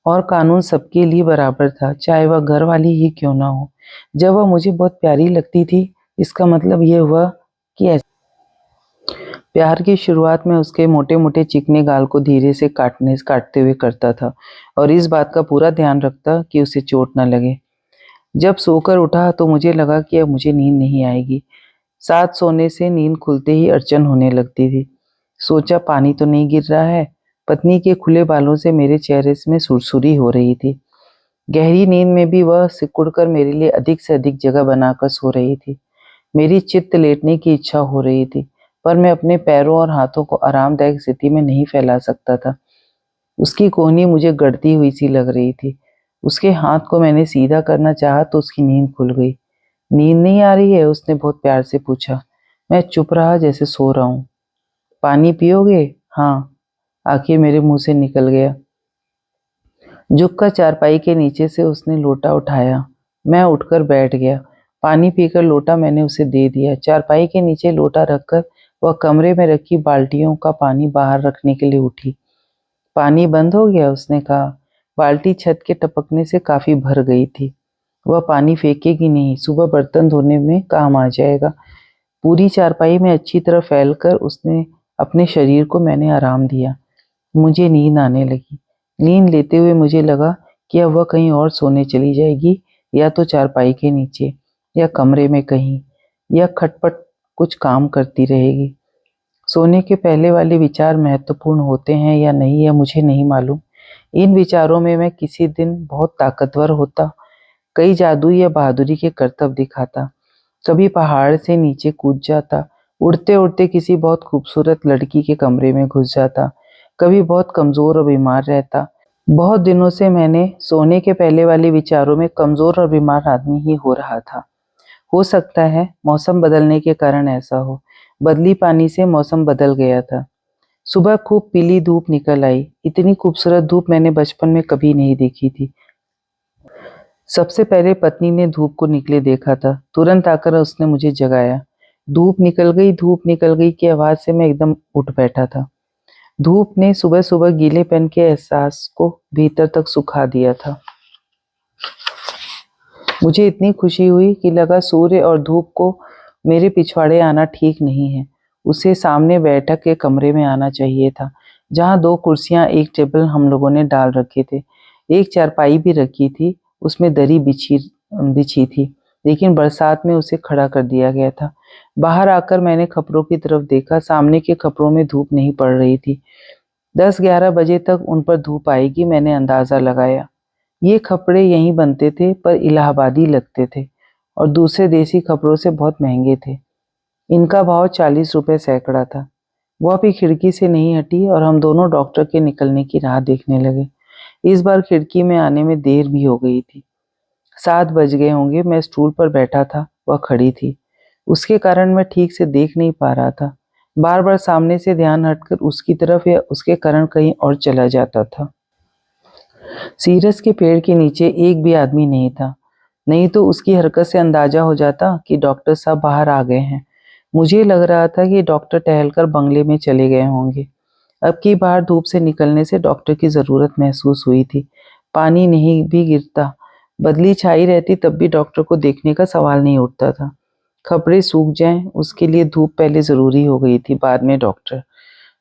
और कानून सबके लिए बराबर था, चाहे वह घर वाली ही क्यों ना हो। जब वह मुझे बहुत प्यारी लगती थी, इसका मतलब यह हुआ कि प्यार की शुरुआत में उसके मोटे मोटे चिकने गाल को धीरे से काटते हुए करता था, और इस बात का पूरा ध्यान रखता कि उसे चोट न लगे। जब सोकर उठा तो मुझे लगा कि अब मुझे नींद नहीं आएगी। साथ सोने से नींद खुलते ही अड़चन होने लगती थी। सोचा पानी तो नहीं गिर रहा है। पत्नी के खुले बालों से मेरे चेहरे में सुरसुरी हो रही थी। गहरी नींद में भी वह सिकुड़कर मेरे लिए अधिक से अधिक जगह बनाकर सो रही थी। मेरी चित्त लेटने की इच्छा हो रही थी, पर मैं अपने पैरों और हाथों को आरामदायक स्थिति में नहीं फैला सकता था। उसकी कोहनी मुझे गड़ती हुई सी लग रही थी। उसके हाथ को मैंने सीधा करना चाहा तो उसकी नींद खुल गई। नींद नहीं आ रही है? उसने बहुत प्यार से पूछा। मैं चुप रहा, जैसे सो रहा हूँ। पानी पियोगे? हाँ, आखिर मेरे मुंह से निकल गया। झुककर चारपाई के नीचे से उसने लोटा उठाया। मैं उठकर बैठ गया। पानी पीकर लोटा मैंने उसे दे दिया। चारपाई के नीचे लोटा रखकर वह कमरे में रखी बाल्टियों का पानी बाहर रखने के लिए उठी। पानी बंद हो गया? उसने कहा। बाल्टी छत के टपकने से काफी भर गई थी। वह पानी फेंकेगी नहीं, सुबह बर्तन धोने में काम आ जाएगा। पूरी चारपाई में अच्छी तरह फैलकर उसने अपने शरीर को मैंने आराम दिया। मुझे नींद आने लगी। नींद लेते हुए मुझे लगा कि अब वह कहीं और सोने चली जाएगी, या तो चारपाई के नीचे, या कमरे में कहीं, या खटपट कुछ काम करती रहेगी। सोने के पहले वाले विचार महत्वपूर्ण होते हैं या नहीं, यह मुझे नहीं मालूम। इन विचारों में मैं किसी दिन बहुत ताकतवर होता, कई जादुई या बहादुरी के करतब दिखाता। कभी पहाड़ से नीचे कूद जाता, उड़ते उड़ते किसी बहुत खूबसूरत लड़की के कमरे में घुस जाता। कभी बहुत कमजोर और बीमार रहता। बहुत दिनों से मैंने सोने के पहले वाले विचारों में कमजोर और बीमार आदमी ही हो रहा था। हो सकता है मौसम बदलने के कारण ऐसा हो। बदली पानी से मौसम बदल गया था। सुबह खूब पीली धूप निकल आई। इतनी खूबसूरत धूप मैंने बचपन में कभी नहीं देखी थी। सबसे पहले पत्नी ने धूप को निकले देखा था। तुरंत आकर उसने मुझे जगाया। धूप निकल गई की आवाज से मैं एकदम उठ बैठा था। धूप ने सुबह सुबह गीलेपन के एहसास को भीतर तक सुखा दिया था। मुझे इतनी खुशी हुई कि लगा सूर्य और धूप को मेरे पिछवाड़े आना ठीक नहीं है। उसे सामने बैठक के कमरे में आना चाहिए था, जहाँ 2 कुर्सियां, एक टेबल हम लोगों ने डाल रखे थे। एक चारपाई भी रखी थी, उसमें दरी बिछी बिछी थी, लेकिन बरसात में उसे खड़ा कर दिया गया था। बाहर आकर मैंने खपरों की तरफ देखा। सामने के खपरों में धूप नहीं पड़ रही थी। 10-11 बजे तक उन पर धूप आएगी, मैंने अंदाजा लगाया। ये कपड़े यहीं बनते थे, पर इलाहाबादी लगते थे और दूसरे देसी कपड़ों से बहुत महंगे थे। इनका भाव 40 रुपए सैकड़ा था। वह भी खिड़की से नहीं हटी और हम दोनों डॉक्टर के निकलने की राह देखने लगे। इस बार खिड़की में आने में देर भी हो गई थी। 7 बज गए होंगे। मैं स्टूल पर बैठा था, वह खड़ी थी। उसके कारण मैं ठीक से देख नहीं पा रहा था। बार बार सामने से ध्यान हटकर उसकी तरफ या उसके कारण कहीं और चला जाता था। सीरस के पेड़ के नीचे एक भी आदमी नहीं था, नहीं तो उसकी हरकत से अंदाजा हो जाता कि डॉक्टर साहब बाहर आ गए हैं। मुझे लग रहा था कि डॉक्टर टहलकर बंगले में चले गए होंगे। अब की बार धूप से निकलने से डॉक्टर की जरूरत महसूस हुई थी। पानी नहीं भी गिरता, बदली छाई रहती, तब भी डॉक्टर को देखने का सवाल नहीं उठता था। कपड़े सूख जाएं, उसके लिए धूप पहले जरूरी हो गई थी, बाद में डॉक्टर।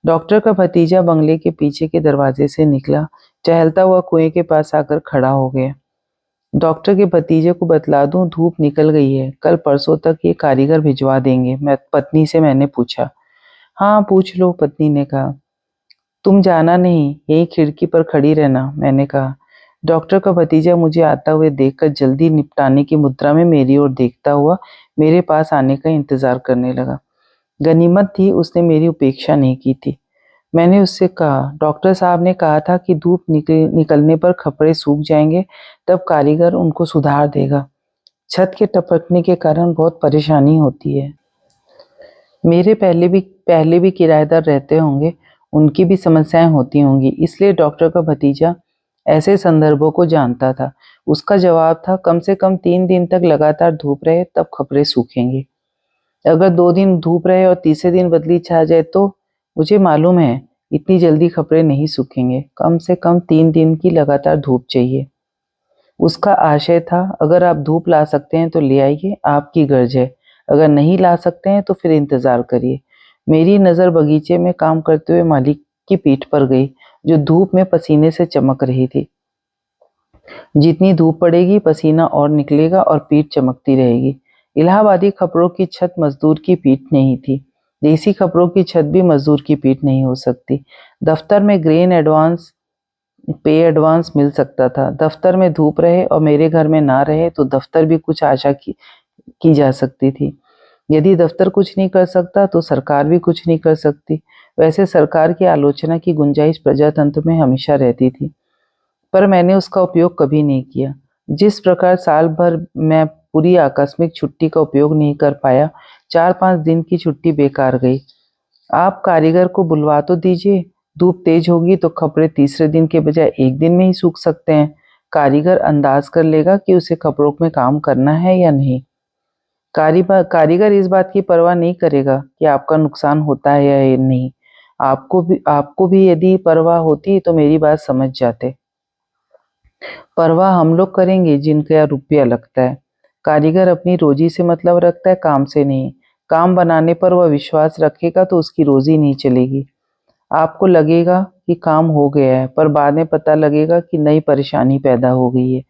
डॉक्टर का भतीजा बंगले के पीछे के दरवाजे से निकला। टहलता हुआ कुएं के पास आकर खड़ा हो गया। डॉक्टर के भतीजे को बतला दूं, धूप निकल गई है, कल परसों तक ये कारीगर भिजवा देंगे। मैं पत्नी से मैंने पूछा। हाँ पूछ लो, पत्नी ने कहा। तुम जाना नहीं, यही खिड़की पर खड़ी रहना, मैंने कहा। डॉक्टर का भतीजा मुझे आता हुए देखकर जल्दी निपटाने की मुद्रा में मेरी ओर देखता हुआ मेरे पास आने का इंतजार करने लगा। गनीमत थी उसने मेरी उपेक्षा नहीं की थी। मैंने उससे कहा, डॉक्टर साहब ने कहा था कि धूप निकलने पर कपड़े सूख जाएंगे, तब कारीगर उनको सुधार देगा। छत के टपकने के कारण बहुत परेशानी होती है। मेरे पहले भी किराएदार रहते होंगे, उनकी भी समस्याएं होती होंगी, इसलिए डॉक्टर का भतीजा ऐसे संदर्भों को जानता था। उसका जवाब था, कम से कम 3 दिन तक लगातार धूप रहे तब कपड़े सूखेंगे। अगर 2 दिन धूप रहे और तीसरे दिन बदली छा जाए तो? मुझे मालूम है इतनी जल्दी कपड़े नहीं सूखेंगे, कम से कम 3 दिन की लगातार धूप चाहिए। उसका आशय था, अगर आप धूप ला सकते हैं तो ले आइए, आपकी गर्ज है। अगर नहीं ला सकते हैं तो फिर इंतजार करिए। मेरी नज़र बगीचे में काम करते हुए मालिक की पीठ पर गई, जो धूप में पसीने से चमक रही थी। जितनी धूप पड़ेगी पसीना और निकलेगा और पीठ चमकती रहेगी। इलाहाबादी खपड़ों की छत मजदूर की पीठ नहीं थी। देसी खपड़ों की छत भी मजदूर की पीठ नहीं हो सकती। दफ्तर में ग्रेन एडवांस पे एडवांस मिल सकता था। दफ्तर में धूप रहे और मेरे घर में ना रहे तो दफ्तर भी कुछ आशा की जा सकती थी। यदि दफ्तर कुछ नहीं कर सकता तो सरकार भी कुछ नहीं कर सकती। वैसे सरकार की आलोचना की गुंजाइश प्रजातंत्र में हमेशा रहती थी, पर मैंने उसका उपयोग कभी नहीं किया। जिस प्रकार साल भर मैं पूरी आकस्मिक छुट्टी का उपयोग नहीं कर पाया, 4-5 दिन की छुट्टी बेकार गई। आप कारीगर को बुलवा तो दीजिए, धूप तेज होगी तो कपड़े तीसरे दिन के बजाय एक दिन में ही सूख सकते हैं। कारीगर अंदाज कर लेगा कि उसे कपड़ों में काम करना है या नहीं। कारीगर इस बात की परवाह नहीं करेगा कि आपका नुकसान होता है या नहीं। आपको भी यदि परवाह होती तो मेरी बात समझ जाते। परवाह हम लोग करेंगे जिनका रुपया लगता है। कारीगर अपनी रोजी से मतलब रखता है, काम से नहीं। काम बनाने पर वह विश्वास रखेगा तो उसकी रोजी नहीं चलेगी। आपको लगेगा कि काम हो गया है, पर बाद में पता लगेगा कि नई परेशानी पैदा हो गई है।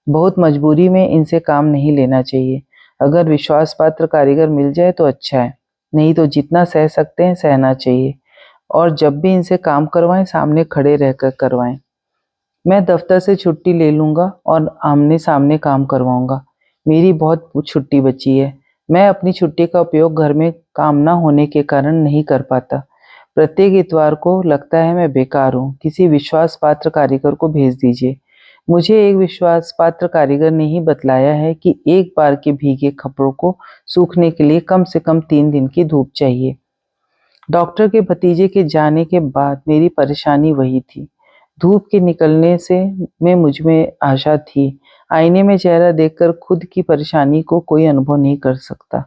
बहुत मजबूरी में इनसे काम नहीं लेना चाहिए। अगर विश्वास पात्र कारीगर मिल जाए तो अच्छा है, नहीं तो जितना सह सकते हैं सहना चाहिए। और जब भी इनसे काम करवाएं सामने खड़े रहकर करवाएं। मैं दफ्तर से छुट्टी ले लूंगा और आमने सामने काम करवाऊंगा। मेरी बहुत छुट्टी बची है। मैं अपनी छुट्टी का उपयोग घर में काम न होने के कारण नहीं कर पाता। प्रत्येक इतवार को लगता है मैं बेकार हूँ। किसी विश्वास पात्र कारीगर को भेज दीजिए। मुझे एक विश्वास पात्र कारीगर ने ही बतलाया है कि एक बार के भीगे कपड़ों को सूखने के लिए कम से कम 3 दिन की धूप चाहिए। डॉक्टर के भतीजे के जाने के बाद मेरी परेशानी वही थी। धूप के निकलने से मुझ में आशा थी। आईने में चेहरा देखकर खुद की परेशानी को कोई अनुभव नहीं कर सकता।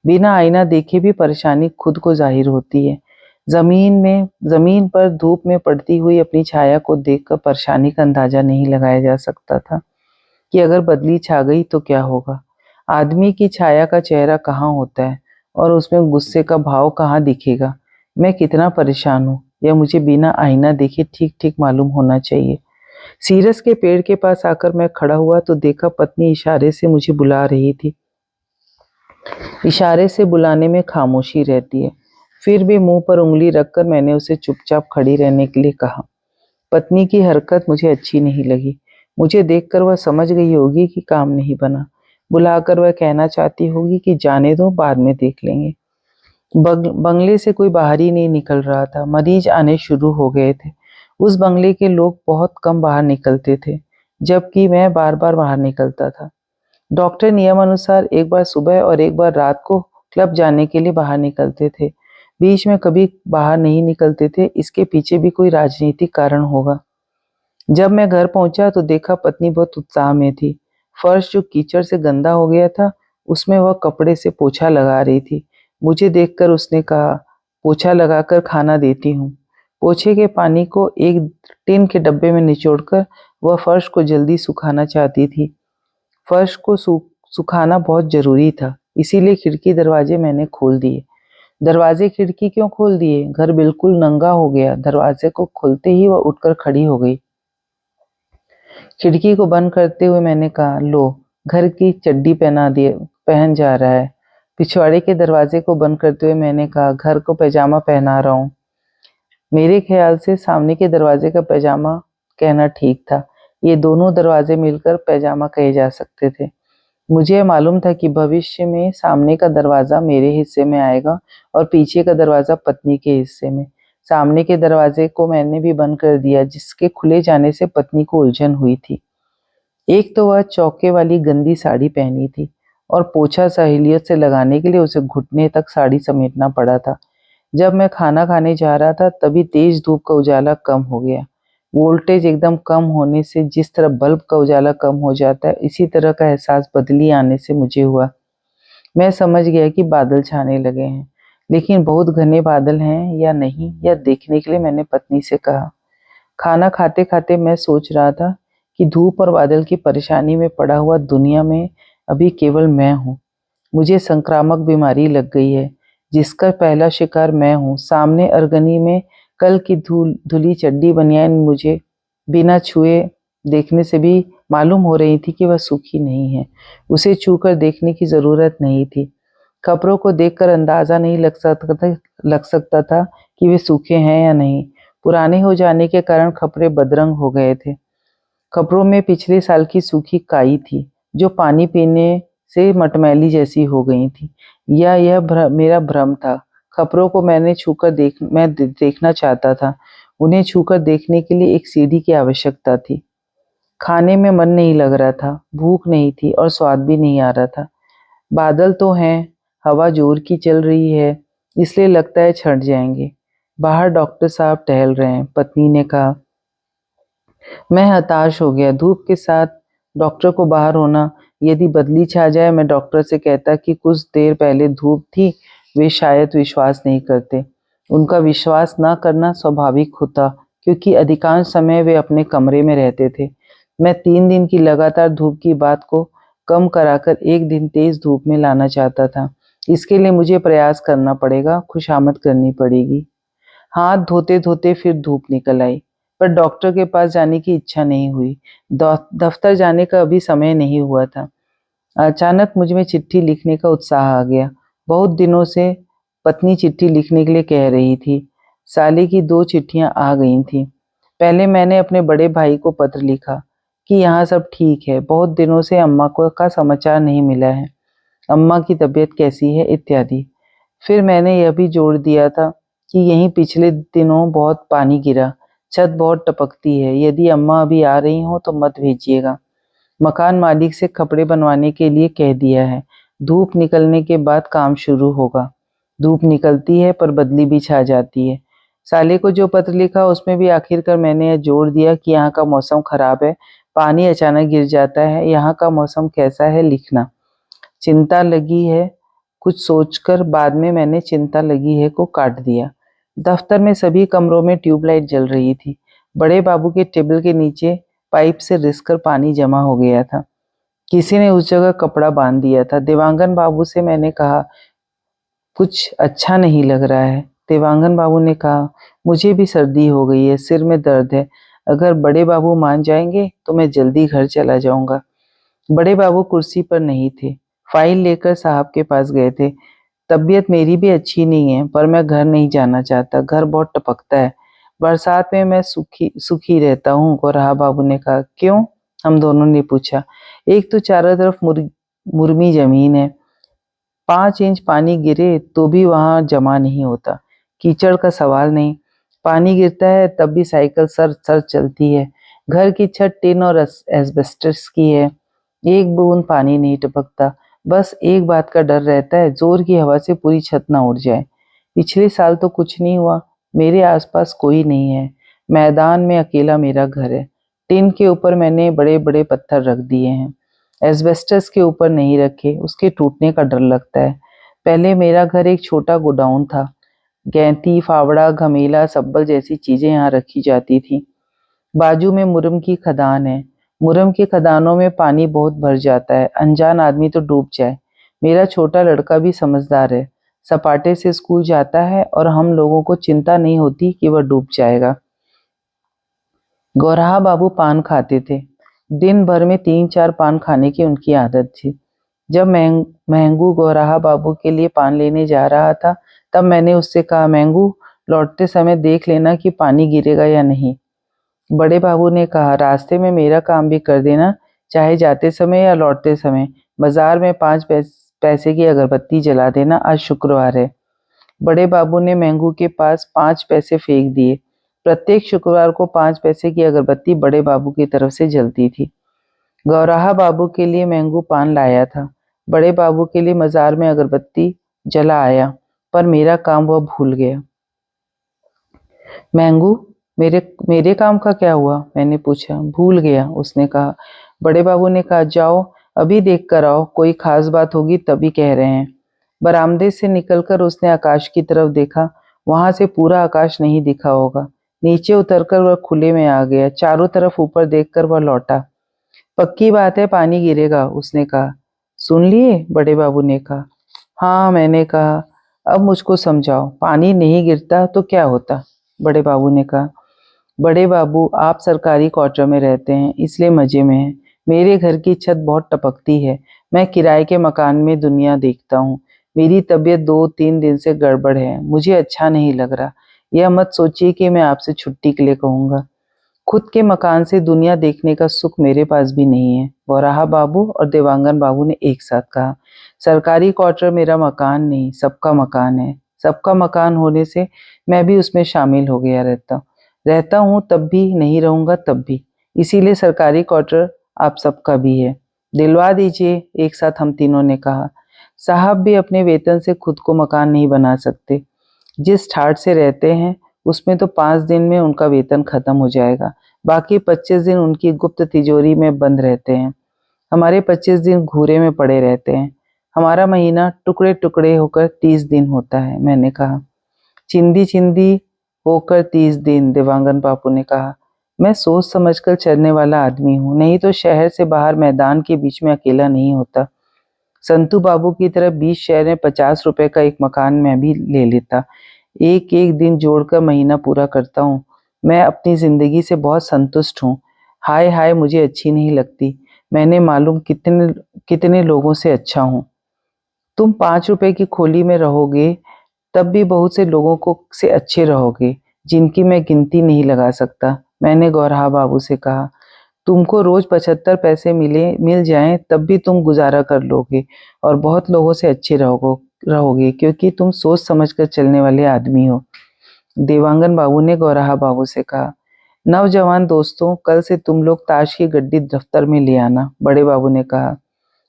बिना आईना देखे भी परेशानी खुद को जाहिर होती है। जमीन पर धूप में पड़ती हुई अपनी छाया को देखकर परेशानी का अंदाजा नहीं लगाया जा सकता था कि अगर बदली छा गई तो क्या होगा। आदमी की छाया का चेहरा कहाँ होता है और उसमें गुस्से का भाव कहाँ दिखेगा। मैं कितना परेशान हूँ यह मुझे बिना आईना देखे ठीक ठीक मालूम होना चाहिए। सीरस के पेड़ के पास आकर मैं खड़ा हुआ तो देखा पत्नी इशारे से मुझे बुला रही थी। इशारे से बुलाने में खामोशी रहती है। फिर भी मुंह पर उंगली रखकर मैंने उसे चुपचाप खड़ी रहने के लिए कहा। पत्नी की हरकत मुझे अच्छी नहीं लगी। मुझे देखकर वह समझ गई होगी कि काम नहीं बना। बुलाकर वह कहना चाहती होगी कि जाने दो, बाद में देख लेंगे। बंगले से कोई बाहर ही नहीं निकल रहा था। मरीज आने शुरू हो गए थे। उस बंगले के लोग बहुत कम बाहर निकलते थे, जबकि मैं बार बार बाहर निकलता था। डॉक्टर नियमानुसार एक बार सुबह और एक बार रात को क्लब जाने के लिए बाहर निकलते थे। बीच में कभी बाहर नहीं निकलते थे। इसके पीछे भी कोई राजनीतिक कारण होगा। जब मैं घर पहुंचा तो देखा पत्नी बहुत उत्साह में थी। फर्श जो कीचड़ से गंदा हो गया था उसमें वह कपड़े से पोछा लगा रही थी। मुझे देखकर उसने कहा, पोछा लगाकर खाना देती हूँ। पोछे के पानी को एक टिन के डब्बे में निचोड़कर वह फर्श को जल्दी सुखाना चाहती थी। फर्श को सुखाना बहुत जरूरी था, इसीलिए खिड़की दरवाजे मैंने खोल दिए। दरवाजे खिड़की क्यों खोल दिए? घर बिल्कुल नंगा हो गया। दरवाजे को खोलते ही वह उठकर खड़ी हो गई। खिड़की को बंद करते हुए मैंने कहा, लो, घर की चड्डी पहन जा रहा है। पिछवाड़े के दरवाजे को बंद करते हुए मैंने कहा, घर को पैजामा पहना रहा हूँ। मेरे ख्याल से सामने के दरवाजे का पैजामा कहना ठीक था। ये दोनों दरवाजे मिलकर पैजामा कहे जा सकते थे। मुझे मालूम था कि भविष्य में सामने का दरवाजा मेरे हिस्से में आएगा और पीछे का दरवाजा पत्नी के हिस्से में। सामने के दरवाजे को मैंने भी बंद कर दिया, जिसके खुले जाने से पत्नी को उलझन हुई थी। एक तो वह चौके वाली गंदी साड़ी पहनी थी और पोछा सहेलियत से लगाने के लिए उसे घुटने तक साड़ी समेटना पड़ा था। जब मैं खाना खाने जा रहा था तभी तेज धूप का उजाला कम हो गया। वोल्टेज एकदम कम होने से जिस तरह बल्ब का उजाला कम हो जाता है, इसी तरह का एहसास बदली आने से मुझे हुआ। मैं समझ गया कि बादल छाने लगे हैं, लेकिन बहुत घने बादल हैं या नहीं, यह देखने के लिए मैंने पत्नी से कहा। खाना खाते खाते मैं सोच रहा था कि धूप और बादल की परेशानी में पड़ा हुआ दुनिया में अभी केवल मैं हूँ। मुझे संक्रामक बीमारी लग गई है, जिसका पहला शिकार मैं हूँ। सामने अरगनी में कल की धुली चड्डी बनियान मुझे बिना छुए देखने से भी मालूम हो रही थी कि वह सूखी नहीं है। उसे छूकर देखने की जरूरत नहीं थी। कपड़ों को देखकर अंदाजा नहीं लग सकता था कि वे सूखे हैं या नहीं। पुराने हो जाने के कारण कपड़े बदरंग हो गए थे। कपड़ों में पिछले साल की सूखी काई थी, जो पानी पीने से मटमैली जैसी हो गई थी। या यह मेरा भ्रम था। कपड़ों को मैं देखना चाहता था। उन्हें छूकर देखने के लिए एक सीढ़ी की आवश्यकता थी। खाने में मन नहीं लग रहा था, भूख नहीं थी और स्वाद भी नहीं आ रहा था। बादल तो हैं, हवा जोर की चल रही है, इसलिए लगता है छट जाएंगे। बाहर डॉक्टर साहब टहल रहे हैं, पत्नी ने कहा। मैं हताश हो गया। धूप के साथ डॉक्टर को बाहर होना। यदि बदली छा जाए, मैं डॉक्टर से कहता कि कुछ देर पहले धूप थी। वे शायद विश्वास नहीं करते। उनका विश्वास ना करना स्वाभाविक होता, क्योंकि अधिकांश समय वे अपने कमरे में रहते थे। मैं 3 दिन की लगातार धूप की बात को कम कराकर एक दिन तेज धूप में लाना चाहता था। इसके लिए मुझे प्रयास करना पड़ेगा, खुशामद करनी पड़ेगी। हाथ धोते धोते फिर धूप निकल आई, पर डॉक्टर के पास जाने की इच्छा नहीं हुई। दफ्तर जाने का अभी समय नहीं हुआ था। अचानक मुझ में चिट्ठी लिखने का उत्साह आ गया। बहुत दिनों से पत्नी चिट्ठी लिखने के लिए कह रही थी। साले की 2 चिट्ठियां आ गई थी। पहले मैंने अपने बड़े भाई को पत्र लिखा कि यहाँ सब ठीक है, बहुत दिनों से अम्मा को का समाचार नहीं मिला है, अम्मा की तबीयत कैसी है इत्यादि। फिर मैंने यह भी जोड़ दिया था कि यहीं पिछले दिनों बहुत पानी गिरा, छत बहुत टपकती है, यदि अम्मा अभी आ रही हो तो मत भेजिएगा। मकान मालिक से कपड़े बनवाने के लिए कह दिया है। धूप निकलने के बाद काम शुरू होगा। धूप निकलती है पर बदली भी छा जाती है। साले को जो पत्र लिखा उसमें भी आखिरकार मैंने यह जोड़ दिया कि यहाँ का मौसम खराब है, पानी अचानक गिर जाता है, यहाँ का मौसम कैसा है लिखना। चिंता लगी है कुछ सोचकर बाद में मैंने चिंता लगी है को काट दिया। दफ्तर में सभी कमरों में ट्यूबलाइट जल रही थी। बड़े बाबू के टेबल के नीचे पाइप से रिसकर पानी जमा हो गया था। किसी ने उस जगह कपड़ा बांध दिया था। देवांगन बाबू से मैंने कहा, कुछ अच्छा नहीं लग रहा है। देवांगन बाबू ने कहा, मुझे भी सर्दी हो गई है, सिर में दर्द है। अगर बड़े बाबू मान जाएंगे तो मैं जल्दी घर चला जाऊंगा। बड़े बाबू कुर्सी पर नहीं थे, फाइल लेकर साहब के पास गए थे। तबीयत मेरी भी अच्छी नहीं है, पर मैं घर नहीं जाना चाहता, घर बहुत टपकता है। बरसात में मैं सुखी सुखी रहता हूँ, गोरहा बाबू ने कहा। क्यों? हम दोनों ने पूछा। एक तो चारों तरफ मुर्मी जमीन है, 5 इंच पानी गिरे तो भी वहां जमा नहीं होता। कीचड़ का सवाल नहीं, पानी गिरता है तब भी साइकिल सर सर चलती है। घर की छत टिन और एस्बेस्टस की है, एक बूंद पानी नहीं टपकता। बस एक बात का डर रहता है, जोर की हवा से पूरी छत ना उड़ जाए। पिछले साल तो कुछ नहीं हुआ, मेरे आसपास कोई नहीं है। मैदान में अकेला मेरा घर है। टिन के ऊपर मैंने बड़े बड़े पत्थर रख दिए हैं, एस्बेस्टस के ऊपर नहीं रखे, उसके टूटने का डर लगता है। पहले मेरा घर एक छोटा गोडाउन था। गैंती, फावड़ा, घमेला, सब्बल जैसी चीजें यहाँ रखी जाती थी। बाजू में मुरम की खदान है। मुरम की खदानों में पानी बहुत भर जाता है, अनजान आदमी तो डूब जाए। मेरा छोटा लड़का भी समझदार है, सपाटे से स्कूल जाता है और हम लोगों को चिंता नहीं होती कि वह डूब जाएगा। गौराहा बाबू पान खाते थे। दिन भर में 3-4 पान खाने की उनकी आदत थी। जब महंगू गौराहा बाबू के लिए पान लेने जा रहा था, तब मैंने उससे कहा, महंगू, लौटते समय देख लेना कि पानी गिरेगा या नहीं। बड़े बाबू ने कहा, रास्ते में मेरा काम भी कर देना, चाहे जाते समय या लौटते समय। बाजार में 5 पैसे की अगरबत्ती जला देना, आज शुक्रवार है। बड़े बाबू ने महंगू के पास 5 पैसे फेंक दिए। प्रत्येक शुक्रवार को 5 पैसे की अगरबत्ती बड़े बाबू की तरफ से जलती थी। गौराहा बाबू के लिए महंगू पान लाया था। बड़े बाबू के लिए मजार में अगरबत्ती जला आया, पर मेरा काम वह भूल गया। महंगू, मेरे मेरे काम का क्या हुआ? मैंने पूछा। भूल गया, उसने कहा। बड़े बाबू ने कहा, जाओ अभी देख कर आओ, कोई खास बात होगी तभी कह रहे हैं। बरामदे से निकलकर उसने आकाश की तरफ देखा। वहां से पूरा आकाश नहीं दिखा होगा। नीचे उतरकर वह खुले में आ गया। चारों तरफ ऊपर देखकर वह लौटा। पक्की बात है, पानी गिरेगा, उसने कहा। सुन लिए? बड़े बाबू ने कहा। हाँ, मैंने कहा। अब मुझको समझाओ, पानी नहीं गिरता तो क्या होता? बड़े बाबू ने कहा। बड़े बाबू, आप सरकारी क्वार्टर में रहते हैं इसलिए मजे में हैं। मेरे घर की छत बहुत टपकती है। मैं किराए के मकान में दुनिया देखता हूँ। मेरी तबीयत 2-3 दिन से गड़बड़ है। मुझे अच्छा नहीं लग रहा। यह मत सोचिए कि मैं आपसे छुट्टी के लिए कहूँगा। खुद के मकान से दुनिया देखने का सुख मेरे पास भी नहीं है, वराहा बाबू और देवांगन बाबू ने एक साथ कहा। सरकारी क्वार्टर मेरा मकान नहीं, सबका मकान है। सबका मकान होने से मैं भी उसमें शामिल हो गया रहता हूँ तब भी, नहीं रहूंगा तब भी। इसीलिए सरकारी क्वार्टर आप सबका भी है। दिलवा दीजिए, एक साथ हम तीनों ने कहा। साहब भी अपने वेतन से खुद को मकान नहीं बना सकते। जिस ठाट से रहते हैं उसमें तो 5 दिन में उनका वेतन खत्म हो जाएगा। बाकी 25 दिन उनकी गुप्त तिजोरी में बंद रहते हैं। हमारे 25 दिन घूरे में पड़े रहते हैं। हमारा महीना टुकड़े टुकड़े होकर 30 दिन होता है, मैंने कहा। चिंदी चिंदी होकर 30 दिन, देवांगन बापू ने कहा। मैं सोच समझकर चलने वाला आदमी हूँ, नहीं तो शहर से बाहर मैदान के बीच में अकेला नहीं होता। संतू बाबू की तरह 20 शहर में 50 रुपए का एक मकान मैं भी ले लेता। एक एक दिन जोड़कर महीना पूरा करता हूँ। मैं अपनी जिंदगी से बहुत संतुष्ट हूँ। हाय हाय मुझे अच्छी नहीं लगती। मैंने मालूम कितने कितने लोगों से अच्छा हूँ। तुम 5 रुपए की खोली में रहोगे तब भी बहुत से लोगों को से अच्छे रहोगे, जिनकी मैं गिनती नहीं लगा सकता। मैंने गौरहा बाबू से कहा। तुमको रोज 75 पैसे मिल जाएं तब भी तुम गुजारा कर लोगे और बहुत लोगों से अच्छे रहोगे क्योंकि तुम सोच समझकर चलने वाले आदमी हो। देवांगन बाबू ने गौराहा बाबू से कहा। नौजवान दोस्तों, कल से तुम लोग ताश की गड्डी दफ्तर में ले आना, बड़े बाबू ने कहा।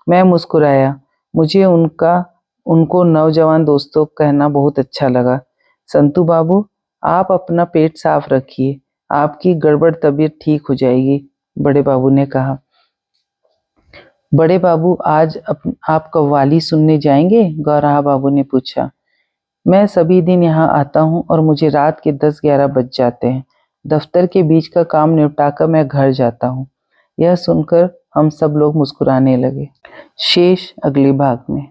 मैं मुस्कुराया। मुझे उनको नौजवान दोस्तों कहना बहुत अच्छा लगा। संतू बाबू, आप अपना पेट साफ रखिए, आपकी गड़बड़ तबीयत ठीक हो जाएगी, बड़े बाबू ने कहा। बड़े बाबू, आज आप कव्वाली सुनने जाएंगे? गौराहा बाबू ने पूछा। मैं सभी दिन यहाँ आता हूँ और मुझे रात के 10-11 बज जाते हैं। दफ्तर के बीच का काम निपटाकर मैं घर जाता हूँ। यह सुनकर हम सब लोग मुस्कुराने लगे। शेष अगले भाग में।